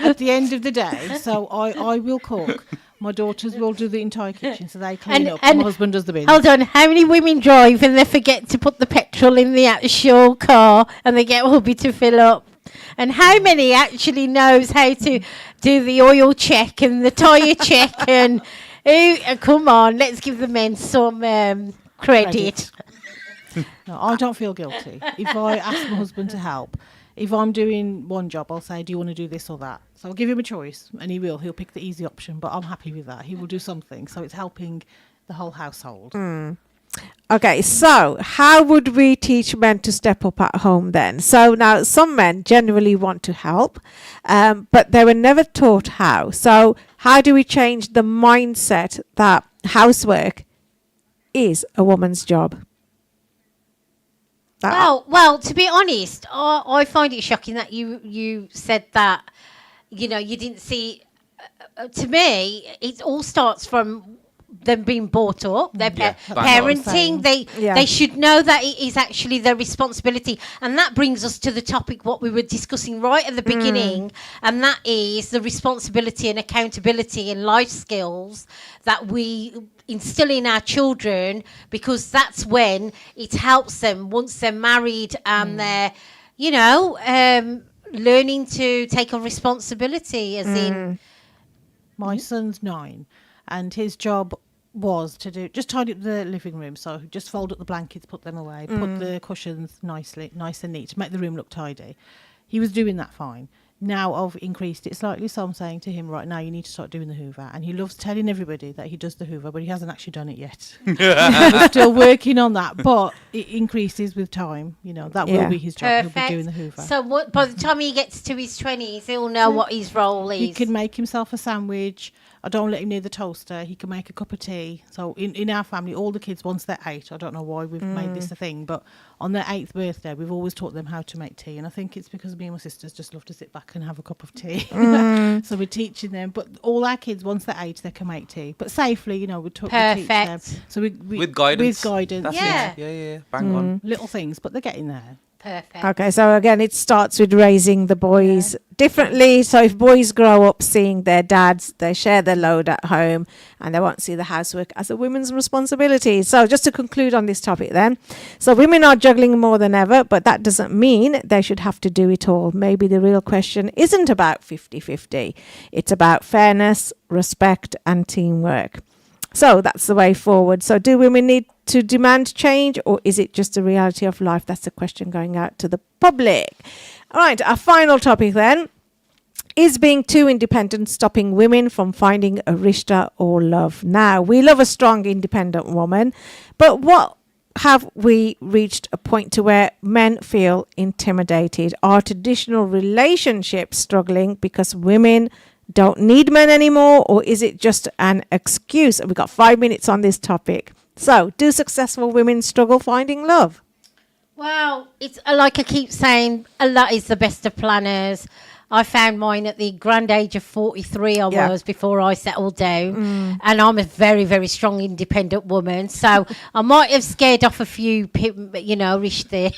At the end of the day, so I will cook. My daughters will do the entire kitchen, so they clean up, and my husband does the bins. Hold on, how many women drive and they forget to put the petrol in the actual car and they get hubby to fill up? And how many actually knows how to do the oil check and the tyre check and... come on, let's give the men some credit. No, I don't feel guilty. If I ask my husband to help, if I'm doing one job, I'll say, do you want to do this or that? So I'll give him a choice, and he will. He'll pick the easy option, but I'm happy with that. He will do something. So it's helping the whole household. Okay, so how would we teach men to step up at home then? So now some men generally want to help, but they were never taught how. So how do we change the mindset that housework is a woman's job? Well, to be honest, I find it shocking that you said that, you didn't see. To me, it all starts from them being brought up, their parenting. They should know that it is actually their responsibility, and that brings us to the topic what we were discussing right at the beginning, and that is the responsibility and accountability and life skills that we instill in our children, because that's when it helps them once they're married and they're learning to take on responsibility, as in my son's 9 and his job was to just tidy up the living room. So just fold up the blankets, put them away, put the cushions nice and neat, make the room look tidy. He was doing that fine. Now I've increased it slightly, so I'm saying to him, right now you need to start doing the hoover. And he loves telling everybody that he does the hoover, but he hasn't actually done it yet. We're still working on that, but it increases with time. That will be his job. Perfect. He'll be doing the hoover. So by the time he gets to his 20s, he'll know what his role is. He can make himself a sandwich. I don't let him near the toaster. He can make a cup of tea. So in our family, all the kids, once they're 8, I don't know why we've made this a thing, but on their 8th birthday, we've always taught them how to make tea. And I think it's because me and my sisters just love to sit back and have a cup of tea. So we're teaching them. But all our kids, once they're 8, they can make tea. But safely, we teach them. So we with guidance. With guidance. Yeah. Yeah. Bang on. Little things, but they're getting there. Perfect. Okay, so again, it starts with raising the boys differently. So if boys grow up seeing their dads, they share their load at home and they won't see the housework as a woman's responsibility. So just to conclude on this topic then, so women are juggling more than ever, but that doesn't mean they should have to do it all. Maybe the real question isn't about 50-50. It's about fairness, respect and teamwork. So that's the way forward. So do women need to demand change, or is it just a reality of life? That's the question going out to the public. All right, our final topic then. Is being too independent stopping women from finding a rishta or love? Now, we love a strong, independent woman, but what have we reached a point to where men feel intimidated? Are traditional relationships struggling because women don't need men anymore, or is it just an excuse? We've got 5 minutes on this topic. So, do successful women struggle finding love? Well, it's like I keep saying, Allah is the best of planners. I found mine at the grand age of 43 I Yeah. was before I settled down. And I'm a very, very strong, independent woman. So I might have scared off a few, rishte.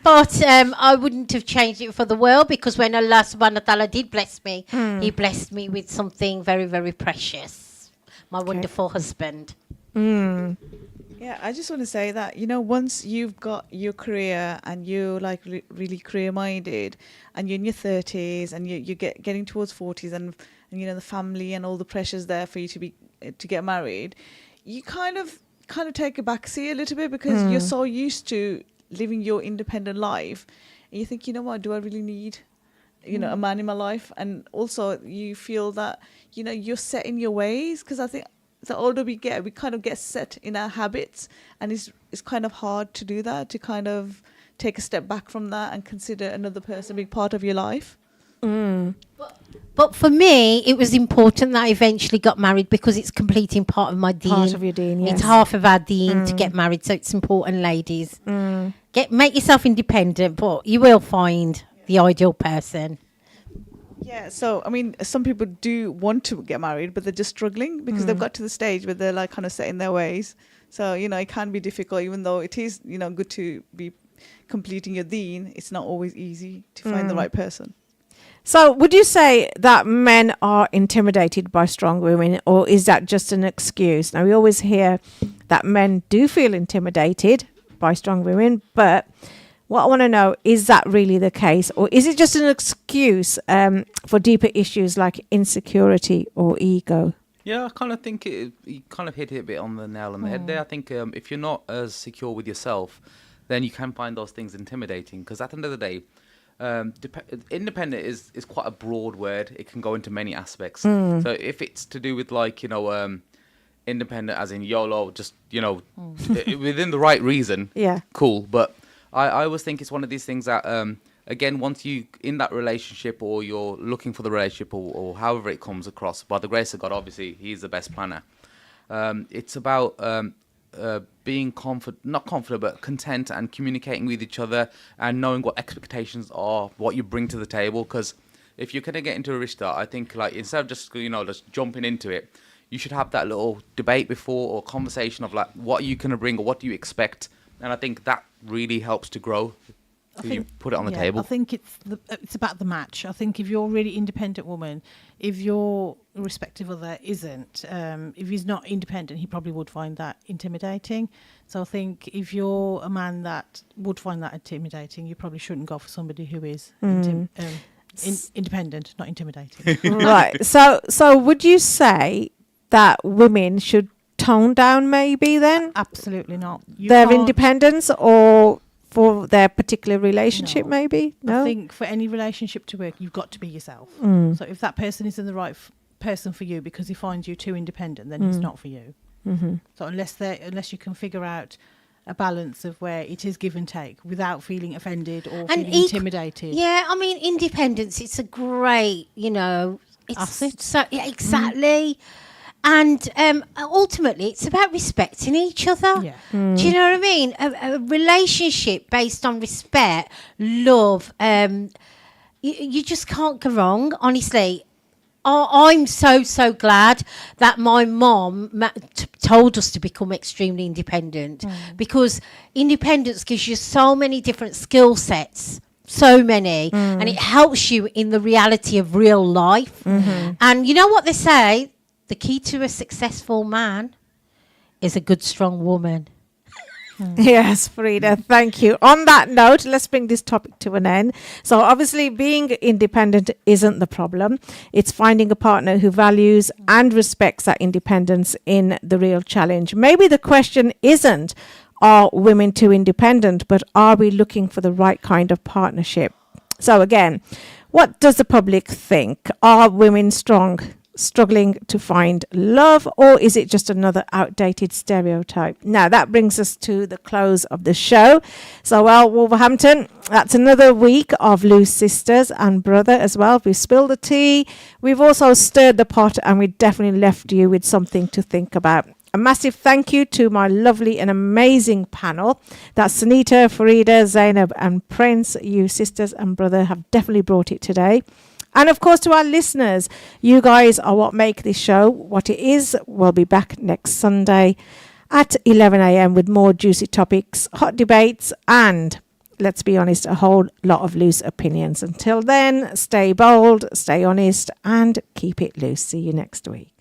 But I wouldn't have changed it for the world, because when Allah subhanahu wa ta'ala did bless me, He blessed me with something very, very precious. My wonderful husband. Yeah, I just want to say that, once you've got your career and you're like really career minded, and you're in your 30s and you're getting towards 40s, and the family and all the pressures there for you to get married, you kind of take a backseat a little bit, because you're so used to living your independent life, and you think, what, do I really need a man in my life? And also you feel that you're set in your ways, because I think the older we get, we kind of get set in our habits, and it's kind of hard to do that, to kind of take a step back from that and consider another person being part of your life. But for me, it was important that I eventually got married, because it's completing part of my deen. Part of your deen, yes. It's half of our deen to get married, so it's important, ladies. Make yourself independent, but you will find the ideal person. Yeah, so I mean, some people do want to get married, but they're just struggling because they've got to the stage where they're like kind of set in their ways. So it can be difficult, even though it is good to be completing your deen. It's not always easy to find the right person. So would you say that men are intimidated by strong women, or is that just an excuse? Now, we always hear that men do feel intimidated by strong women, but what I want to know, is that really the case, or is it just an excuse for deeper issues like insecurity or ego? Yeah, I kind of think you kind of hit it a bit on the nail on the head there. I think if you're not as secure with yourself, then you can find those things intimidating, because at the end of the day, independent is quite a broad word. It can go into many aspects. So if it's to do with independent as in YOLO, just within the right reason, cool. But I always think it's one of these things that again, once you in that relationship, or you're looking for the relationship, or however it comes across, by the grace of God, obviously He's the best planner. It's about being not confident, but content, and communicating with each other, and knowing what expectations are, what you bring to the table. Because if you're gonna get into a rishta, I think instead of just just jumping into it, you should have that little debate before, or conversation of what are you gonna bring, or what do you expect. And I think that really helps to grow. You put it on the table. I think it's about the match. I think if you're a really independent woman, if your respective other isn't, if he's not independent, he probably would find that intimidating. So I think if you're a man that would find that intimidating, you probably shouldn't go for somebody who is independent, not intimidating. Right. So would you say that women should tone down maybe then Absolutely not. their independence, or for their particular relationship maybe? No? I think for any relationship to work, you've got to be yourself. So if that person isn't the right person for you because he finds you too independent, then he's not for you. So unless you can figure out a balance of where it is give and take without feeling offended or feeling intimidated. Yeah, I mean, independence, it's a great, it's Asset. so, yeah, exactly. And ultimately, it's about respecting each other. Yeah. Do you know what I mean? A relationship based on respect, love, you just can't go wrong, honestly. I'm so glad that my mom told us to become extremely independent, because independence gives you so many different skill sets. So many, and it helps you in the reality of real life. And you know what they say? The key to a successful man is a good, strong woman. Yes, Farida, thank you. On that note, let's bring this topic to an end. So obviously being independent isn't the problem. It's finding a partner who values and respects that independence in the real challenge. Maybe the question isn't, are women too independent, but are we looking for the right kind of partnership? So again, what does the public think? Are women struggling to find love, or is it just another outdated stereotype? Now that brings us to the close of the show. So Wolverhampton, that's another week of Loose Sisters and Brother as well. We've spilled the tea, we've also stirred the pot, and we definitely left you with something to think about. A massive thank you to my lovely and amazing panel. That's Sunita, Farida, Zainab and Prince. You sisters and brother have definitely brought it today. And of course, to our listeners, you guys are what make this show what it is. We'll be back next Sunday at 11 a.m. with more juicy topics, hot debates, and, let's be honest, a whole lot of loose opinions. Until then, stay bold, stay honest, and keep it loose. See you next week.